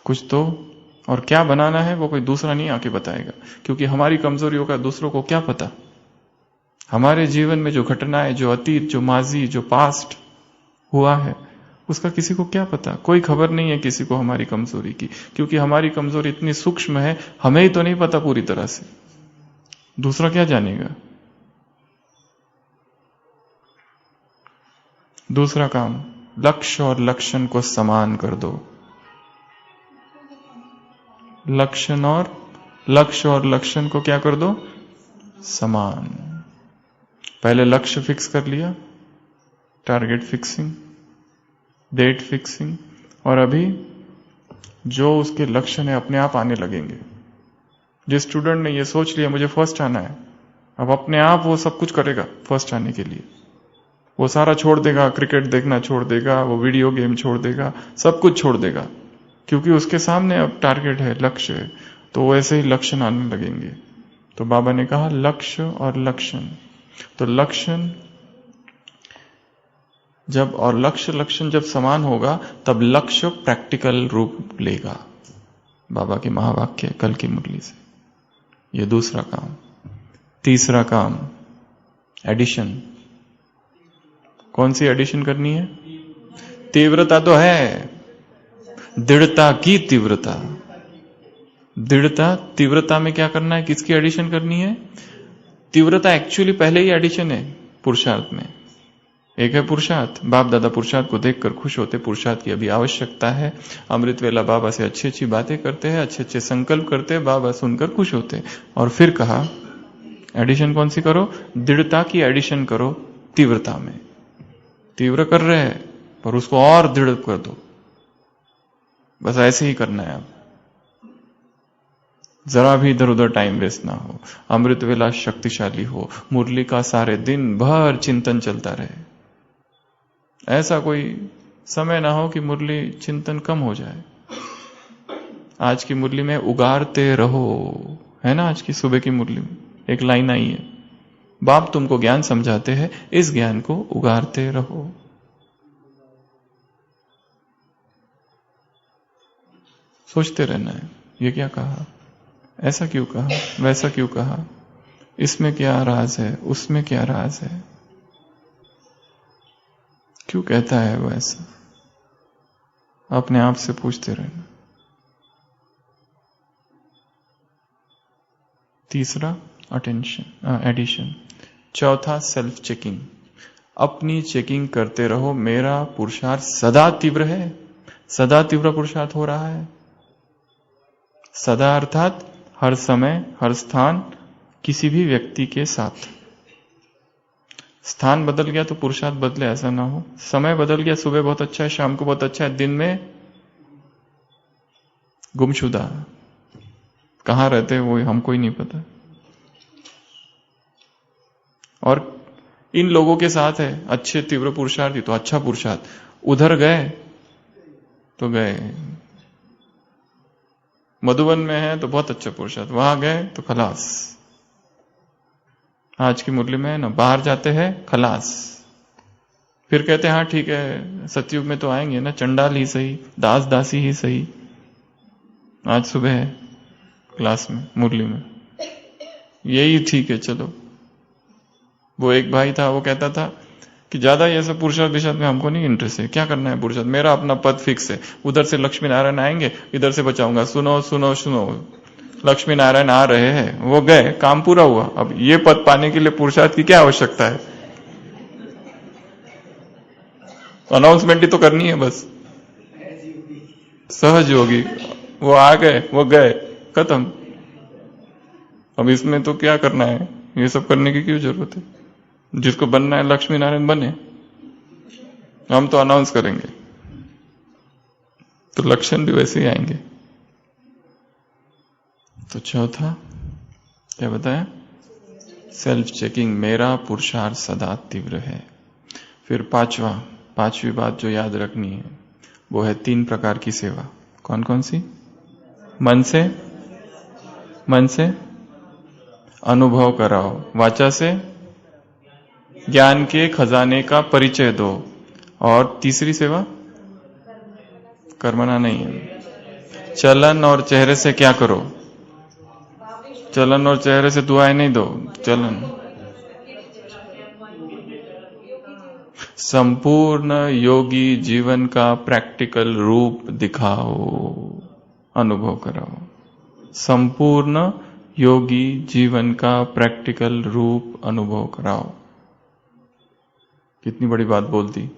कुछ तो, और क्या बनाना है वो कोई दूसरा नहीं आके बताएगा, क्योंकि हमारी कमजोरियों का दूसरों को क्या पता। हमारे जीवन में जो घटनाएं, जो अतीत, जो माजी, जो पास्ट हुआ है, उसका किसी को क्या पता। कोई खबर नहीं है किसी को हमारी कमजोरी की, क्योंकि हमारी कमजोरी इतनी सूक्ष्म है, हमें ही तो नहीं पता पूरी तरह से, दूसरा क्या जानेगा। दूसरा काम, लक्ष्य और लक्षण को समान कर दो। लक्ष्य और लक्षण को क्या कर दो? समान। पहले लक्ष्य फिक्स कर लिया, टारगेट फिक्सिंग, डेट फिक्सिंग, और अभी जो उसके लक्षण है अपने आप आने लगेंगे। जिस स्टूडेंट ने ये सोच लिया मुझे फर्स्ट आना है, अब अपने आप वो सब कुछ करेगा फर्स्ट आने के लिए। वो सारा छोड़ देगा, क्रिकेट देखना छोड़ देगा, वो वीडियो गेम छोड़ देगा, सब कुछ छोड़ देगा, क्योंकि उसके सामने अब टारगेट है, लक्ष्य है। तो वैसे ही लक्षण आने लगेंगे। तो बाबा ने कहा लक्ष्य और लक्षण। तो लक्षण जब, और लक्ष्य लक्षण जब समान होगा तब लक्ष्य प्रैक्टिकल रूप लेगा। बाबा के महावाक्य कल की मुरली से। ये दूसरा काम। तीसरा काम, एडिशन। कौन सी एडिशन करनी है? तीव्रता तो है, दृढ़ता की तीव्रता। दृढ़ता, तीव्रता में क्या करना है? किसकी एडिशन करनी है? तीव्रता एक्चुअली पहले ही एडिशन है पुरुषार्थ में। एक है पुरुषार्थ, बाप दादा पुरुषार्थ को देखकर खुश होते, पुरुषार्थ की अभी आवश्यकता है। अमृत वेला बाबा से अच्छी अच्छी बातें करते हैं, अच्छे अच्छे संकल्प करते हैं, बाबा सुनकर खुश होते। और फिर कहा एडिशन कौन सी करो? दृढ़ता की एडिशन करो तीव्रता में। तीव्र कर रहे हैं पर उसको और दृढ़ कर दो। बस ऐसे ही करना है। अब जरा भी इधर उधर टाइम वेस्ट ना हो, अमृत वेला शक्तिशाली हो, मुरली का सारे दिन भर चिंतन चलता रहे। ऐसा कोई समय ना हो कि मुरली चिंतन कम हो जाए। आज की मुरली में उगारते रहो, है ना? आज की सुबह की मुरली में एक लाइन आई है, बाप तुमको ज्ञान समझाते हैं, इस ज्ञान को उगारते रहो। सोचते रहना है, ये क्या कहा, ऐसा क्यों कहा, वैसा क्यों कहा, इसमें क्या राज है, उसमें क्या राज है, क्यों कहता है वो ऐसा। अपने आप से पूछते रहना। तीसरा अटेंशन, एडिशन। चौथा सेल्फ चेकिंग। अपनी चेकिंग करते रहो, मेरा पुरुषार्थ सदा तीव्र है, सदा तीव्र पुरुषार्थ हो रहा है। सदा अर्थात हर समय, हर स्थान, किसी भी व्यक्ति के साथ। स्थान बदल गया तो पुरुषार्थ बदले, ऐसा ना हो। समय बदल गया, सुबह बहुत अच्छा है, शाम को बहुत अच्छा है, दिन में गुमशुदा। कहां रहते हैं वो हमको ही नहीं पता। और इन लोगों के साथ है अच्छे तीव्र पुरुषार्थी, तो अच्छा पुरुषार्थ। उधर गए तो गए, मधुबन में है तो बहुत अच्छा पुरुषार्थ, वहां गए तो खलास। आज की मुरली में है ना, बाहर जाते हैं खलास, फिर कहते हैं हाँ ठीक है, सतयुग में तो आएंगे ना, चंडाल ही सही, दास दासी ही सही। आज सुबह है क्लास में, मुरली में, यही ठीक है चलो। वो एक भाई था, वो कहता था कि ज्यादा ये सब पुरुषार्थ विषार्थ में हमको नहीं इंटरेस्ट है, क्या करना है पुरुषार्थ, मेरा अपना पद फिक्स है, उधर से लक्ष्मी नारायण आएंगे, इधर से बचाऊंगा। सुनो सुनो सुनो, लक्ष्मी नारायण आ रहे हैं, वो गए, काम पूरा हुआ। अब ये पद पाने के लिए पुरुषार्थ की क्या आवश्यकता है? अनाउंसमेंट ही तो करनी है बस। सहज योगी, वो आ गए, वो गए, खत्म। अब इसमें तो क्या करना है, ये सब करने की क्यों जरूरत है? जिसको बनना है लक्ष्मी नारायण बने, हम तो अनाउंस करेंगे, तो लक्षण भी वैसे ही आएंगे। तो चौथा क्या बताया? सेल्फ चेकिंग, मेरा पुरुषार्थ सदा तीव्र है। फिर पांचवी बात जो याद रखनी है वो है 3 प्रकार की सेवा। कौन कौन सी? मन से अनुभव कराओ, वाचा से ज्ञान के खजाने का परिचय दो, और तीसरी सेवा कर्मणा नहीं है। चलन और चेहरे से क्या करो? चलन और चेहरे से दुआएं नहीं दो, चलन। संपूर्ण योगी जीवन का प्रैक्टिकल रूप दिखाओ, अनुभव कराओ। संपूर्ण योगी जीवन का प्रैक्टिकल रूप अनुभव कराओ। कितनी बड़ी बात बोल दी।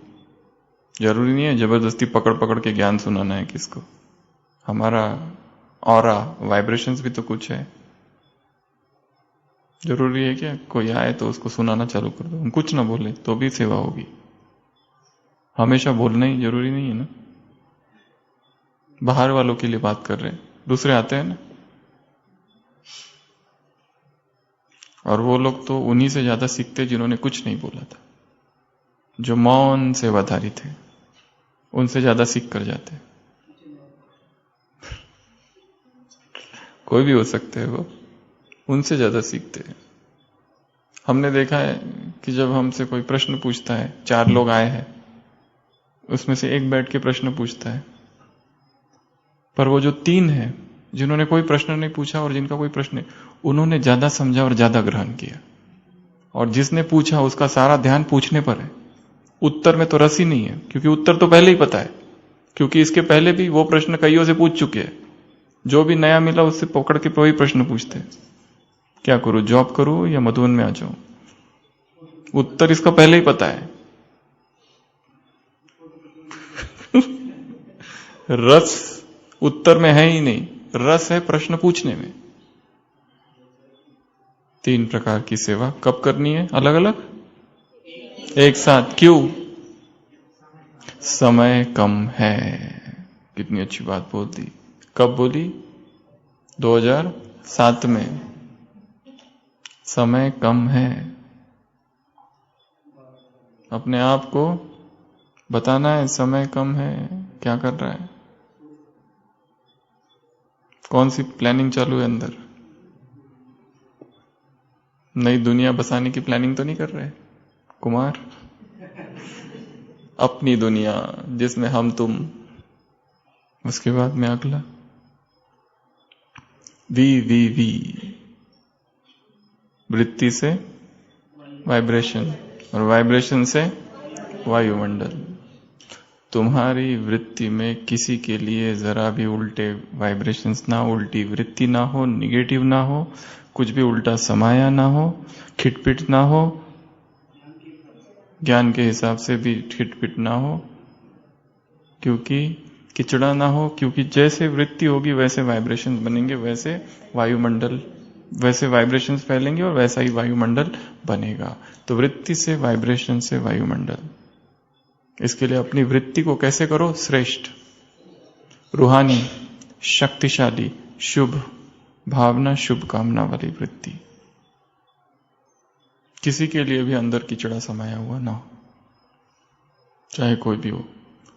जरूरी नहीं है जबरदस्ती पकड़ पकड़ के ज्ञान सुनाना है किसको। हमारा ऑरा, वाइब्रेशंस भी तो कुछ है। जरूरी है क्या कोई आए तो उसको सुनाना चालू कर दो, हम कुछ ना बोले तो भी सेवा होगी? हमेशा बोलना ही जरूरी नहीं है ना। बाहर वालों के लिए बात कर रहे हैं, दूसरे आते हैं ना, और वो लोग तो उन्हीं से ज्यादा सीखते जिन्होंने कुछ नहीं बोला था। जो मौन सेवाधारी थे उनसे ज्यादा सीख कर जाते। कोई भी हो सकते हैं, वो उनसे ज्यादा सीखते हैं। हमने देखा है कि जब हमसे कोई प्रश्न पूछता है, 4 लोग आए हैं, उसमें से एक बैठ के प्रश्न पूछता है, पर वो जो 3 है जिन्होंने कोई प्रश्न नहीं पूछा और जिनका कोई प्रश्न नहीं, उन्होंने ज्यादा समझा और ज्यादा ग्रहण किया। और जिसने पूछा उसका सारा ध्यान पूछने पर है, उत्तर में तो रस ही नहीं है, क्योंकि उत्तर तो पहले ही पता है, क्योंकि इसके पहले भी वो प्रश्न कईयों से पूछ चुके हैं। जो भी नया मिला उससे पकड़ के वही प्रश्न पूछते हैं, क्या करूं, जॉब करूं या मधुबन में आ जाऊं? उत्तर इसका पहले ही पता है। रस उत्तर में है ही नहीं, रस है प्रश्न पूछने में। 3 प्रकार की सेवा कब करनी है? अलग अलग, एक साथ क्यों? समय कम है। कितनी अच्छी बात बोल दी। कब बोली? 2007 में। समय कम है। अपने आप को बताना है समय कम है। क्या कर रहा है? कौन सी प्लानिंग चालू है अंदर? नई दुनिया बसाने की प्लानिंग तो नहीं कर रहे कुमार? अपनी दुनिया जिसमें हम तुम, उसके बाद में अगला वी वृत्ति से वाइब्रेशन, और वाइब्रेशन से वायुमंडल। तुम्हारी वृत्ति में किसी के लिए जरा भी उल्टे वाइब्रेशंस ना, उल्टी वृत्ति ना हो, निगेटिव ना हो, कुछ भी उल्टा समाया ना हो, खिटपिट ना हो, ज्ञान के हिसाब से भी खिटपिट ना हो, क्योंकि किचड़ा ना हो, क्योंकि जैसे वृत्ति होगी वैसे वाइब्रेशंस बनेंगे, वैसे वायुमंडल, वैसे वाइब्रेशंस फैलेंगे और वैसा ही वायुमंडल बनेगा। तो वृत्ति से वाइब्रेशन से वायुमंडल। इसके लिए अपनी वृत्ति को कैसे करो? श्रेष्ठ, रूहानी, शक्तिशाली, शुभ भावना, शुभ कामना वाली वृत्ति। किसी के लिए भी अंदर कीचड़ा समाया हुआ ना हो, चाहे कोई भी हो।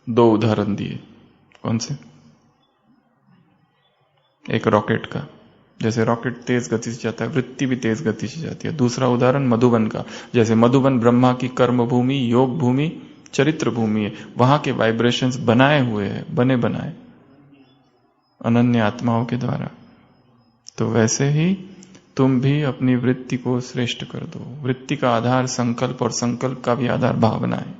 2 उदाहरण दिए। कौन से? एक रॉकेट का, जैसे रॉकेट तेज गति से जाता है, वृत्ति भी तेज गति से जाती है। दूसरा उदाहरण मधुबन का, जैसे मधुबन ब्रह्मा की कर्म भूमि, योग भूमि, चरित्र भूमि है, वहां के वाइब्रेशंस बनाए हुए हैं, बने बनाए अनन्य आत्माओं के द्वारा। तो वैसे ही तुम भी अपनी वृत्ति को श्रेष्ठ कर दो। वृत्ति का आधार संकल्प, और संकल्प का भी आधार भावना है।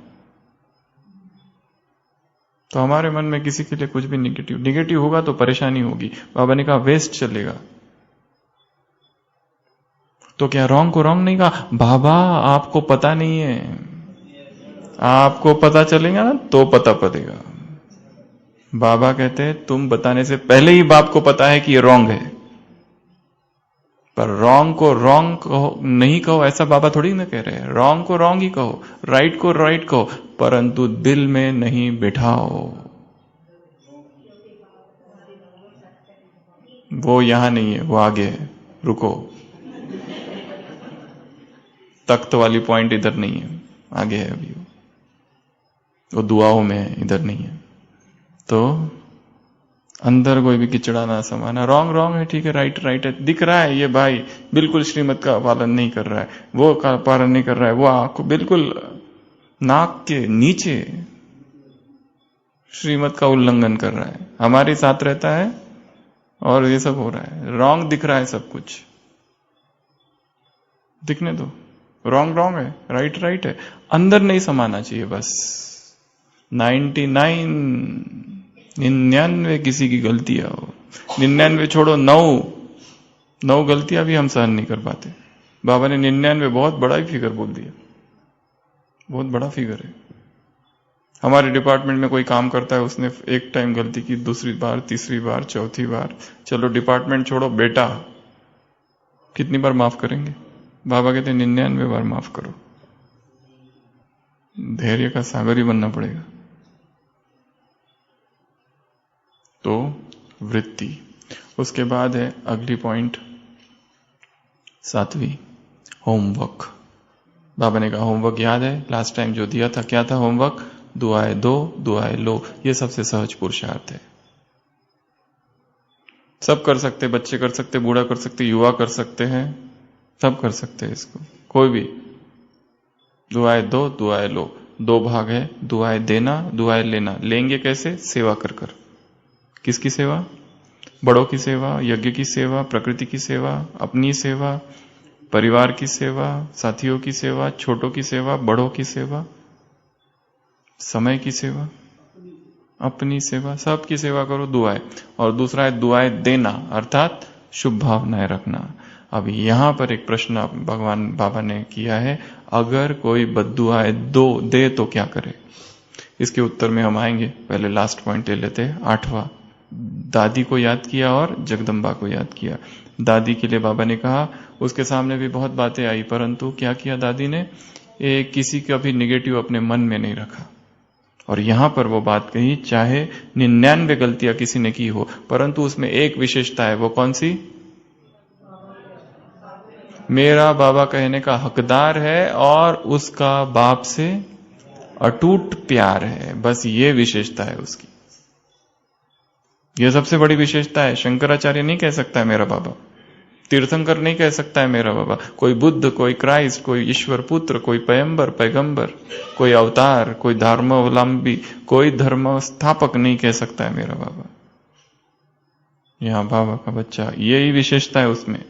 तो हमारे मन में किसी के लिए कुछ भी निगेटिव होगा तो परेशानी होगी। बाबा ने कहा वेस्ट चलेगा। तो क्या रॉन्ग को रॉन्ग नहीं कहा? बाबा आपको पता नहीं है, आपको पता चलेगा ना तो पता पड़ेगा। बाबा कहते हैं तुम बताने से पहले ही बाप को पता है कि ये रॉन्ग है, पर रॉन्ग को रॉन्ग कहो नहीं कहो, ऐसा बाबा थोड़ी ना कह रहे हैं। रॉन्ग को रॉन्ग ही कहो, राइट को राइट कहो, परंतु दिल में नहीं बिठाओ। वो यहां नहीं है, वो आगे है, रुको। तख्त वाली पॉइंट इधर नहीं है, आगे है अभी। वो दुआओं में है, इधर नहीं है। तो अंदर कोई भी किचड़ा ना समाना। रॉन्ग रॉन्ग है, ठीक है, राइट राइट है, दिख रहा है ये भाई बिल्कुल श्रीमत का पालन नहीं कर रहा है, वो का पालन नहीं कर रहा है, वो आपको बिल्कुल नाक के नीचे श्रीमत का उल्लंघन कर रहा है, हमारे साथ रहता है और ये सब हो रहा है। रॉन्ग दिख रहा है, सब कुछ दिखने दो। रॉन्ग रॉन्ग है, राइट राइट है, अंदर नहीं समाना चाहिए बस। 99 किसी की गलतियां हो, 99 छोड़ो, 9 गलतियां भी हम सहन नहीं कर पाते। बाबा ने 99 बहुत बड़ा ही फिगर बोल दिया, बहुत बड़ा फिगर है। हमारे डिपार्टमेंट में कोई काम करता है, उसने एक टाइम गलती की, दूसरी बार, तीसरी बार, चौथी बार, चलो डिपार्टमेंट छोड़ो, बेटा कितनी बार माफ करेंगे? बाबा कहते 99 बार माफ करो। धैर्य का सागर ही बनना पड़ेगा। तो वृत्ति, उसके बाद है अगली पॉइंट 7वीं, होमवर्क। बाबा ने कहा होमवर्क याद है, लास्ट टाइम जो दिया था, क्या था होमवर्क? दुआएं दो, दुआएं लो। ये सबसे सहज पुरुषार्थ है, सब कर सकते, बच्चे कर सकते, बूढ़ा कर सकते, युवा कर सकते हैं, सब कर सकते हैं इसको, कोई भी। दुआएं दो, दुआएं लो। 2 भाग है, दुआएं देना, दुआएं लेना। लेंगे कैसे? सेवा कर कर। किसकी सेवा? बड़ों की सेवा, यज्ञ की सेवा, प्रकृति की सेवा, अपनी सेवा, परिवार की सेवा, साथियों की सेवा, छोटों की सेवा, बड़ों की सेवा, समय की सेवा, अपनी सेवा, सबकी सेवा करो, दुआएं। और दूसरा है दुआएं देना, अर्थात शुभ भावनाएं रखना। अब यहां पर एक प्रश्न भगवान बाबा ने किया है, अगर कोई बद्दुआएं दे तो क्या करे? इसके उत्तर में हम आएंगे, पहले लास्ट पॉइंट ले लेते हैं, 8वां। दादी को याद किया और जगदम्बा को याद किया। दादी के लिए बाबा ने कहा, उसके सामने भी बहुत बातें आई, परंतु क्या किया दादी ने? किसी का भी निगेटिव अपने मन में नहीं रखा। और यहां पर वो बात कही, चाहे 99 गलतियां किसी ने की हो, परंतु उसमें एक विशेषता है, वो कौन सी? मेरा बाबा कहने का हकदार है और उसका बाप से अटूट प्यार है, बस ये विशेषता है उसकी। यह सबसे बड़ी विशेषता है। शंकराचार्य नहीं कह सकता है मेरा बाबा, तीर्थंकर नहीं कह सकता है मेरा बाबा, कोई बुद्ध, कोई क्राइस्ट, कोई ईश्वर पुत्र, कोई पैगंबर, कोई अवतार, कोई धर्मावलंबी, कोई धर्म स्थापक नहीं कह सकता है मेरा बाबा। यहां बाबा का बच्चा, यही विशेषता है उसमें,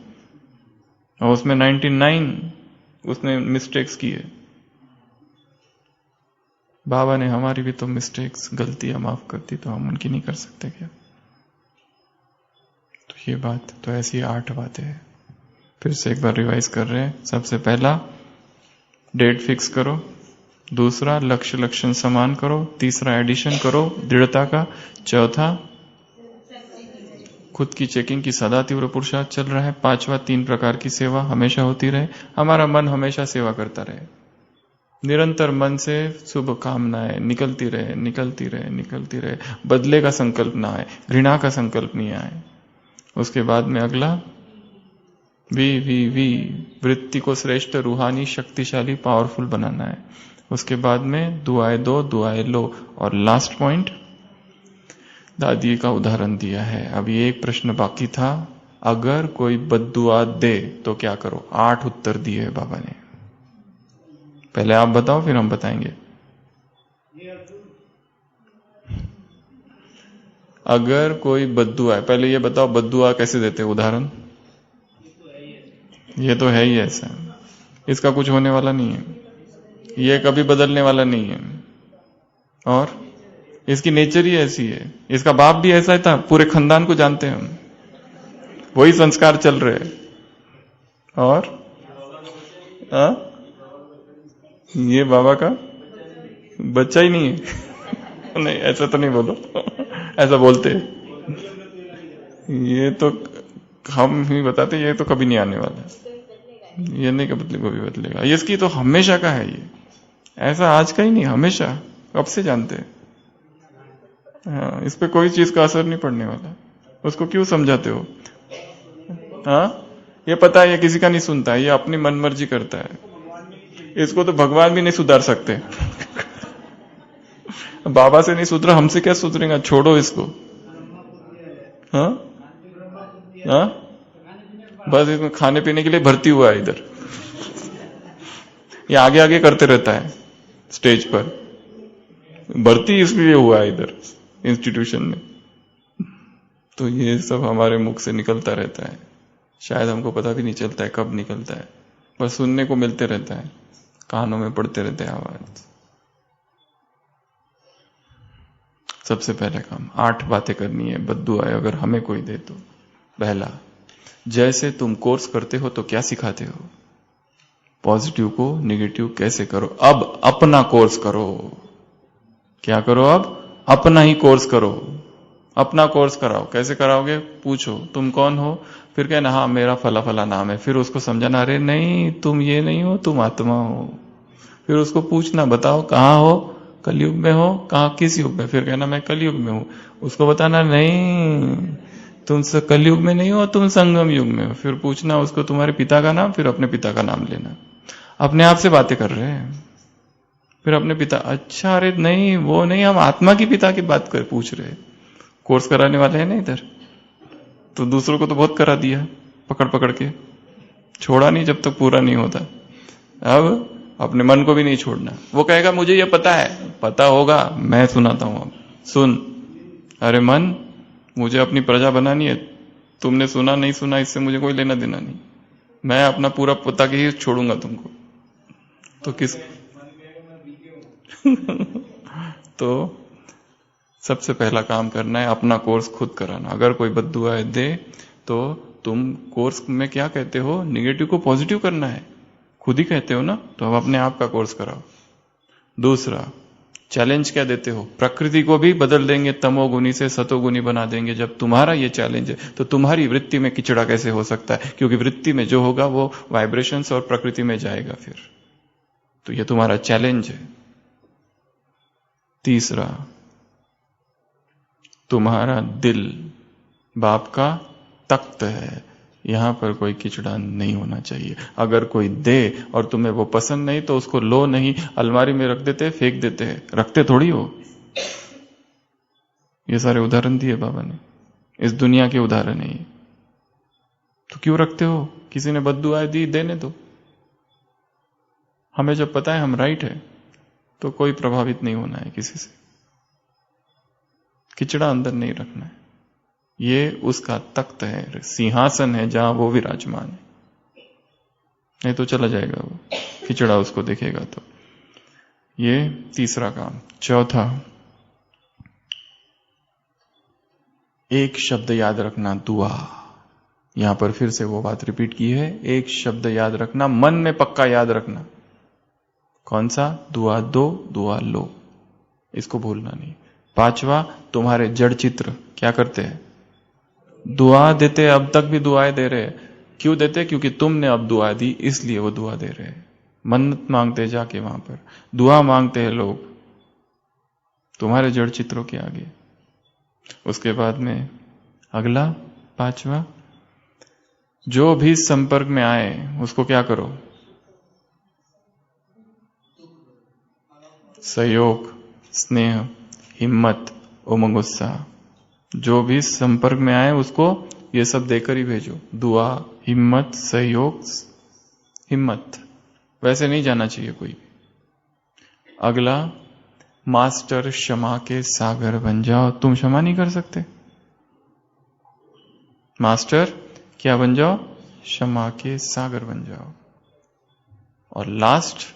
और उसमें 99 उसने मिस्टेक्स किए। बाबा ने हमारी भी तो मिस्टेक्स, गलतियां माफ कर दी, तो हम उनकी नहीं कर सकते क्या? तो ये बात, तो ऐसी 8 बातें हैं। फिर से एक बार रिवाइज कर रहे हैं। सबसे पहला, डेट फिक्स करो। दूसरा, लक्ष्य लक्षण समान करो। तीसरा, एडिशन करो दृढ़ता का। चौथा, खुद की चेकिंग की सदा तीव्र पुरुषार्थ चल रहा है। 5वां, 3 प्रकार की सेवा हमेशा होती रहे, हमारा मन हमेशा सेवा करता रहे, निरंतर मन से शुभ कामनाएं निकलती रहे, निकलती रहे, निकलती रहे, बदले का संकल्प ना आए, घृणा का संकल्प नहीं आए। उसके बाद में अगला, वी वृत्ति को श्रेष्ठ, रूहानी, शक्तिशाली, पावरफुल बनाना है। उसके बाद में दुआएं दो, दुआएं लो। और लास्ट पॉइंट, दादी का उदाहरण दिया है। अभी एक प्रश्न बाकी था, अगर कोई बद्दुआ दे तो क्या करो? 8 उत्तर दिए है बाबा ने। पहले आप बताओ, फिर हम बताएंगे। अगर कोई बद्दुआ है, पहले ये बताओ बद्दुआ कैसे देते, उदाहरण। ये तो है ही ऐसा, इसका कुछ होने वाला नहीं है, ये कभी बदलने वाला नहीं है, और इसकी नेचर ही ऐसी है। इसका बाप भी ऐसा ही था, पूरे खानदान को जानते हैं हम, वही संस्कार चल रहे हैं। और ये बाबा का बच्चा ही नहीं है। नहीं, ऐसा तो नहीं बोलो, ऐसा बोलते ये तो हम ही बताते, ये तो कभी नहीं आने वाला, ये नहीं कभी बदलेगा। इसकी तो हमेशा का है, ये ऐसा आज का ही नहीं, हमेशा, कब से जानते हैं। हाँ, इस पे कोई चीज का असर नहीं पड़ने वाला, उसको क्यों समझाते हो? हाँ, ये पता है ये किसी का नहीं सुनता है, ये अपनी मनमर्जी करता है, इसको तो भगवान भी नहीं सुधार सकते। बाबा से नहीं सुधरा, हमसे क्या सुधरेगा? छोड़ो इसको। हाँ हाँ, बस इसमें खाने पीने के लिए भर्ती हुआ है इधर, ये आगे आगे करते रहता है स्टेज पर, भर्ती इसलिए हुआ है इधर इंस्टीट्यूशन में। तो ये सब हमारे मुख से निकलता रहता है, शायद हमको पता भी नहीं चलता है कब निकलता है, बस सुनने को मिलते रहता है, कानों में पड़ते रहते हैं आवाज। सबसे पहले काम 8 बातें करनी है बद्दुआ अगर हमें कोई दे तो। पहला, जैसे तुम कोर्स करते हो तो क्या सिखाते हो, पॉजिटिव को नेगेटिव कैसे करो, अब अपना कोर्स करो। क्या करो, अब अपना ही कोर्स करो, अपना कोर्स कराओ। कैसे कराओगे, पूछो तुम कौन हो, फिर कहना हाँ मेरा फला फला नाम है, फिर उसको समझाना अरे नहीं तुम ये नहीं हो, तुम आत्मा हो। फिर उसको पूछना बताओ कहाँ हो, कलयुग में हो, कहाँ किस युग में, फिर कहना मैं कलयुग में हूं। उसको बताना नहीं तुम कलयुग में नहीं हो, तुम संगम युग में हो। फिर पूछना उसको तुम्हारे पिता का नाम, फिर अपने पिता का नाम लेना। अपने आप से बातें कर रहे हैं, फिर अपने पिता, अच्छा अरे नहीं वो नहीं, हम आत्मा की पिता की बात कर पूछ रहे। कोर्स कराने वाले हैं ना इधर, तो दूसरों को तो बहुत करा दिया पकड़ पकड़ के, छोड़ा नहीं जब तक पूरा नहीं होता। अब अपने मन को भी नहीं छोड़ना। वो कहेगा मुझे ये पता है, पता होगा, मैं सुनाता हूं, अब सुन। अरे मन, मुझे अपनी प्रजा बनानी है, तुमने सुना नहीं सुना इससे मुझे कोई लेना देना नहीं, मैं अपना पूरा पता के ही छोड़ूंगा तुमको। तो किस तो सबसे पहला काम करना है अपना कोर्स खुद कराना। अगर कोई बद्दुआ दे तो तुम कोर्स में क्या कहते हो, निगेटिव को पॉजिटिव करना है, खुद ही कहते हो ना, तो अब अपने आप का कोर्स कराओ। दूसरा, चैलेंज क्या देते हो, प्रकृति को भी बदल देंगे, तमोगुनी से सतोगुनी बना देंगे। जब तुम्हारा ये चैलेंज है तो तुम्हारी वृत्ति में किचड़ा कैसे हो सकता है, क्योंकि वृत्ति में जो होगा वो वाइब्रेशंस और प्रकृति में जाएगा फिर। तो ये तुम्हारा चैलेंज है। तीसरा, तुम्हारा दिल बाप का तख्त है, यहां पर कोई किचड़ा नहीं होना चाहिए। अगर कोई दे और तुम्हें वो पसंद नहीं तो उसको लो नहीं, अलमारी में रख देते, फेंक देते हैं, रखते थोड़ी हो। ये सारे उदाहरण दिए बाबा ने, इस दुनिया के उदाहरण है ये। तो क्यों रखते हो, किसी ने बद्दुआ दी, देने दो। हमें जब पता है हम राइट है तो कोई प्रभावित नहीं होना है किसी से, किचड़ा अंदर नहीं रखना है। ये उसका तख्त है, सिंहासन है जहां वो विराजमान है, नहीं तो चला जाएगा वो, खिचड़ा उसको दिखेगा तो। ये तीसरा काम। चौथा, एक शब्द याद रखना, दुआ। यहां पर फिर से वो बात रिपीट की है, एक शब्द याद रखना, मन में पक्का याद रखना। कौन सा, दुआ दो दुआ लो, इसको भूलना नहीं। पांचवा, तुम्हारे जड़ चित्र क्या करते हैं, दुआ देते, अब तक भी दुआएं दे रहे हैं। क्यों देते, क्योंकि तुमने अब दुआ दी इसलिए वो दुआ दे रहे हैं। मन्नत मांगते जाके वहां पर, दुआ मांगते हैं लोग तुम्हारे जड़ चित्रों के आगे। उसके बाद में अगला पांचवा, जो भी संपर्क में आए उसको क्या करो, सहयोग, स्नेह, हिम्मत, उमंग, उत्साह। जो भी संपर्क में आए उसको ये सब देकर ही भेजो, दुआ, हिम्मत, सहयोग, हिम्मत। वैसे नहीं जाना चाहिए कोई। अगला, मास्टर क्षमा के सागर बन जाओ। तुम क्षमा नहीं कर सकते, मास्टर क्या बन जाओ, क्षमा के सागर बन जाओ। और लास्ट,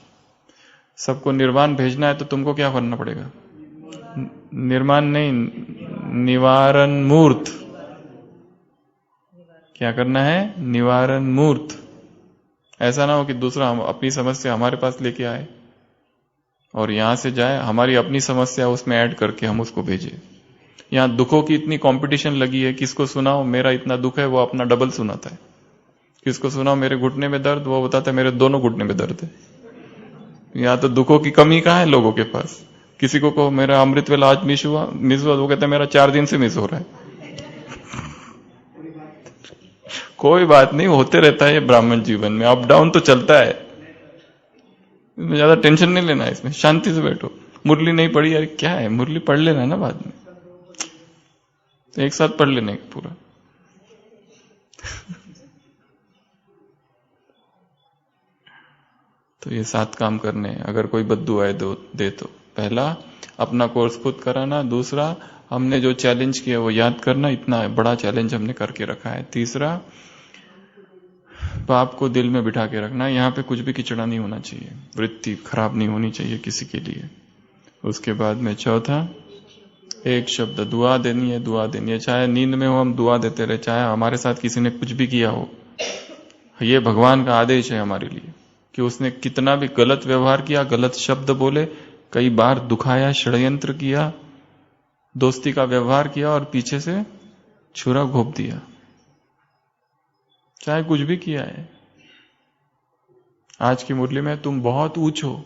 सबको निर्वाण भेजना है तो तुमको क्या करना पड़ेगा, निर्माण नहीं, निवारण मूर्त। क्या करना है, निवारण मूर्त। ऐसा ना हो कि दूसरा हम अपनी समस्या हमारे पास लेके आए और यहां से जाए हमारी अपनी समस्या उसमें ऐड करके हम उसको भेजे। यहां दुखों की इतनी कंपटीशन लगी है, किसको सुनाओ मेरा इतना दुख है, वो अपना डबल सुनाता है। किसको सुनाओ मेरे घुटने में दर्द, वो बताता है मेरे दोनों घुटने में दर्द है। यहां तो दुखों की कमी कहां है लोगों के पास। किसी को कहो मेरा अमृत वेला आज मिस हुआ, वो कहता है मेरा 4 दिन से मिस हो रहा है। कोई बात नहीं, होते रहता है ये ब्राह्मण जीवन में, अप डाउन तो चलता है, ज्यादा टेंशन नहीं लेना है इसमें, शांति से बैठो। मुरली नहीं पढ़ी, यार क्या है, मुरली पढ़ लेना ना बाद में। एक साथ पढ़ लेने का पूरा। तो ये 7 काम करने हैं अगर कोई बद्दुआएं दे तो। पहला, अपना कोर्स खुद कराना। दूसरा, हमने जो चैलेंज किया वो याद करना, इतना बड़ा चैलेंज हमने करके रखा है। तीसरा, पाप को दिल में बिठा के रखना, यहाँ पे कुछ भी किचड़ा नहीं होना चाहिए, वृत्ति खराब नहीं होनी चाहिए किसी के लिए। उसके बाद में चौथा, एक शब्द दुआ देनी है, दुआ देनी है। चाहे नींद में हो हम दुआ देते रहे, चाहे हमारे साथ किसी ने कुछ भी किया हो, ये भगवान का आदेश है हमारे लिए कि उसने कितना भी गलत व्यवहार किया, गलत शब्द बोले, कई बार दुखाया, षड्यंत्र किया, दोस्ती का व्यवहार किया और पीछे से छुरा घोंप दिया, चाहे कुछ भी किया है। आज की मुरली में तुम बहुत ऊंच हो,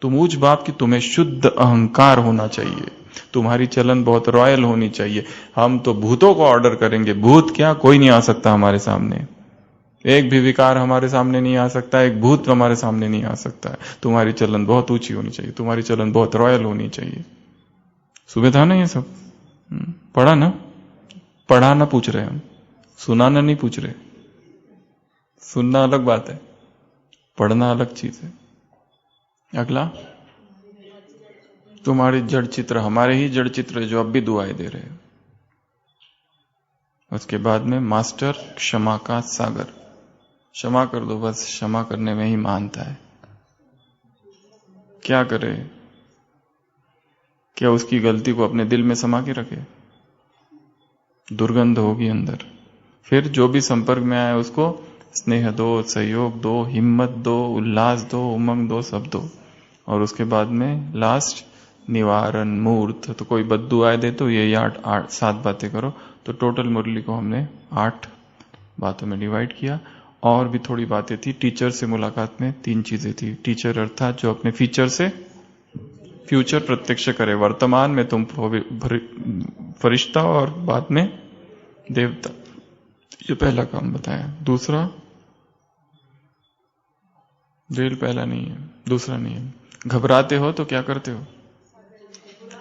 तुम ऊंच बाप की, तुम्हें शुद्ध अहंकार होना चाहिए, तुम्हारी चलन बहुत रॉयल होनी चाहिए। हम तो भूतों को ऑर्डर करेंगे, भूत क्या, कोई नहीं आ सकता हमारे सामने, एक भी विकार हमारे सामने नहीं आ सकता, एक भूत हमारे सामने नहीं आ सकता है। तुम्हारी चलन बहुत ऊंची होनी चाहिए, तुम्हारी चलन बहुत रॉयल होनी चाहिए। सुबह था ना ये सब, पढ़ा ना? पढ़ा ना पूछ रहे हम, सुनाना नहीं पूछ रहे। सुनना अलग बात है, पढ़ना अलग चीज है। अगला, तुम्हारे जड़ चित्र, हमारे ही जड़ चित्र जो अब भी दुआएं दे रहे हैं। उसके बाद में मास्टर क्षमा का सागर, क्षमा कर दो, बस क्षमा करने में ही महानता है। क्या करे, क्या उसकी गलती को अपने दिल में समा के रखे, दुर्गंध होगी अंदर। फिर जो भी संपर्क में आए उसको स्नेह दो, सहयोग दो, हिम्मत दो, उल्लास दो, उमंग दो, सब दो। और उसके बाद में लास्ट निवारण मूर्त। तो कोई बद्दुआएं दे तो ये 7 बातें करो। तो टोटल मुरली को हमने 8 बातों में डिवाइड किया। और भी थोड़ी बातें थी। टीचर से मुलाकात में 3 चीजें थी। टीचर अर्थात जो अपने फीचर से फ्यूचर प्रत्यक्ष करे, वर्तमान में तुम फरिश्ता और बाद में देवता, ये पहला काम बताया। दूसरा, ड्रिल पहला नहीं है, दूसरा नहीं है। घबराते हो तो क्या करते हो?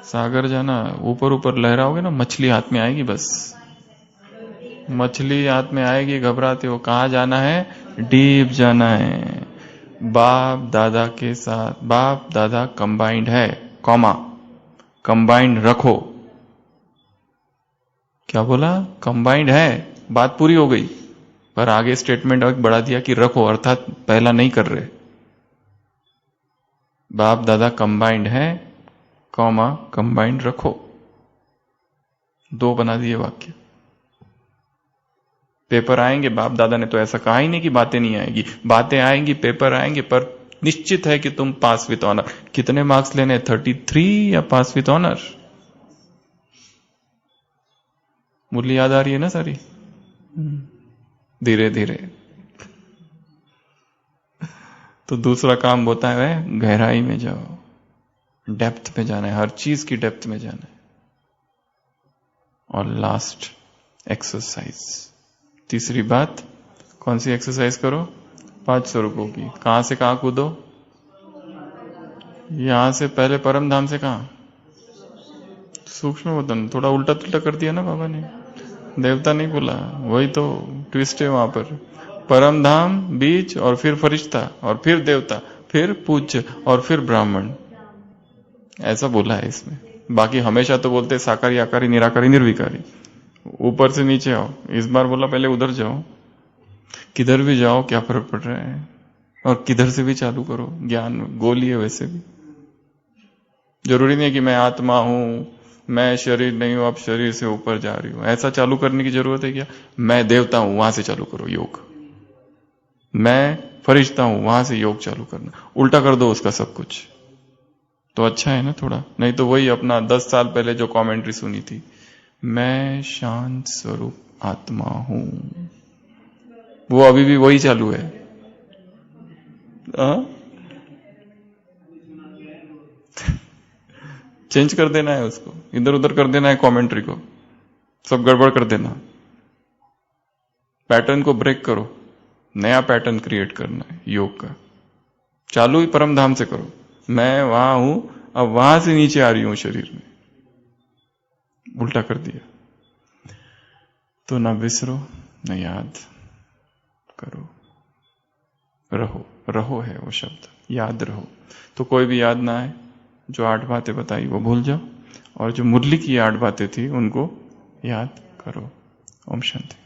सागर जाना, ऊपर ऊपर लहराओगे ना, मछली हाथ में आएगी, बस मछली हाथ में आएगी। घबराते हो, कहाँ जाना है? डीप जाना है। बाप दादा के साथ, बाप दादा कंबाइंड है, कॉमा कंबाइंड रखो। क्या बोला? कंबाइंड है, बात पूरी हो गई, पर आगे स्टेटमेंट बढ़ा दिया कि रखो, अर्थात पहला नहीं कर रहे। बाप दादा कंबाइंड है, कॉमा कंबाइंड रखो, 2 बना दिए वाक्य। पेपर आएंगे, बाप दादा ने तो ऐसा कहा ही नहीं कि बातें नहीं आएगी, बातें आएंगी, पेपर आएंगे, पर निश्चित है कि तुम पास विथ ऑनर। कितने मार्क्स लेने? 33 या पास विथ ऑनर? मुरली याद आ रही है ना सारी? धीरे धीरे। तो दूसरा काम होता है गहराई में जाओ, डेप्थ में जाना है, हर चीज की डेप्थ में जाना है। और लास्ट एक्सरसाइज, तीसरी बात, कौन सी एक्सरसाइज करो? 5 स्वरूपों की। कहां से कहां कूदो? यहां से पहले परम धाम से कहां? सूक्ष्म वतन। थोड़ा उल्टा तुल्टा कर दिया ना बाबा ने, देवता नहीं बोला, वही तो ट्विस्ट है वहां पर। परम धाम बीच, और फिर फरिश्ता, और फिर देवता, फिर पूज्य, और फिर ब्राह्मण, ऐसा बोला है इसमें। बाकी हमेशा तो बोलते साकारी, आकारी, निराकारी, निर्विकारी, ऊपर से नीचे आओ। इस बार बोला पहले उधर जाओ। किधर भी जाओ क्या फर्क पड़ रहा है, और किधर से भी चालू करो ज्ञान, गोली है वैसे भी। जरूरी नहीं है कि मैं आत्मा हूं, मैं शरीर नहीं हूं, अब शरीर से ऊपर जा रही हूं, ऐसा चालू करने की जरूरत है क्या? मैं देवता हूं, वहां से चालू करो योग। मैं फरिश्ता हूं, वहां से योग चालू करना। उल्टा कर दो उसका सब कुछ, तो अच्छा है ना थोड़ा। नहीं तो वही अपना 10 साल पहले जो कमेंट्री सुनी थी, मैं शांत स्वरूप आत्मा हूं, वो अभी भी वही चालू है। चेंज कर देना है उसको, इधर उधर कर देना है कमेंट्री को, सब गड़बड़ कर देना। पैटर्न को ब्रेक करो, नया पैटर्न क्रिएट करना है योग का। चालू ही परम धाम से करो, मैं वहां हूं, अब वहां से नीचे आ रही हूं शरीर में, उल्टा कर दिया। तो ना बिसरो न याद करो। रहो, रहो है वो शब्द, याद रहो। तो कोई भी याद ना आए, जो 8 बातें बताई वो भूल जाओ, और जो मुरली की 8 बातें थी उनको याद करो। ओम शांति।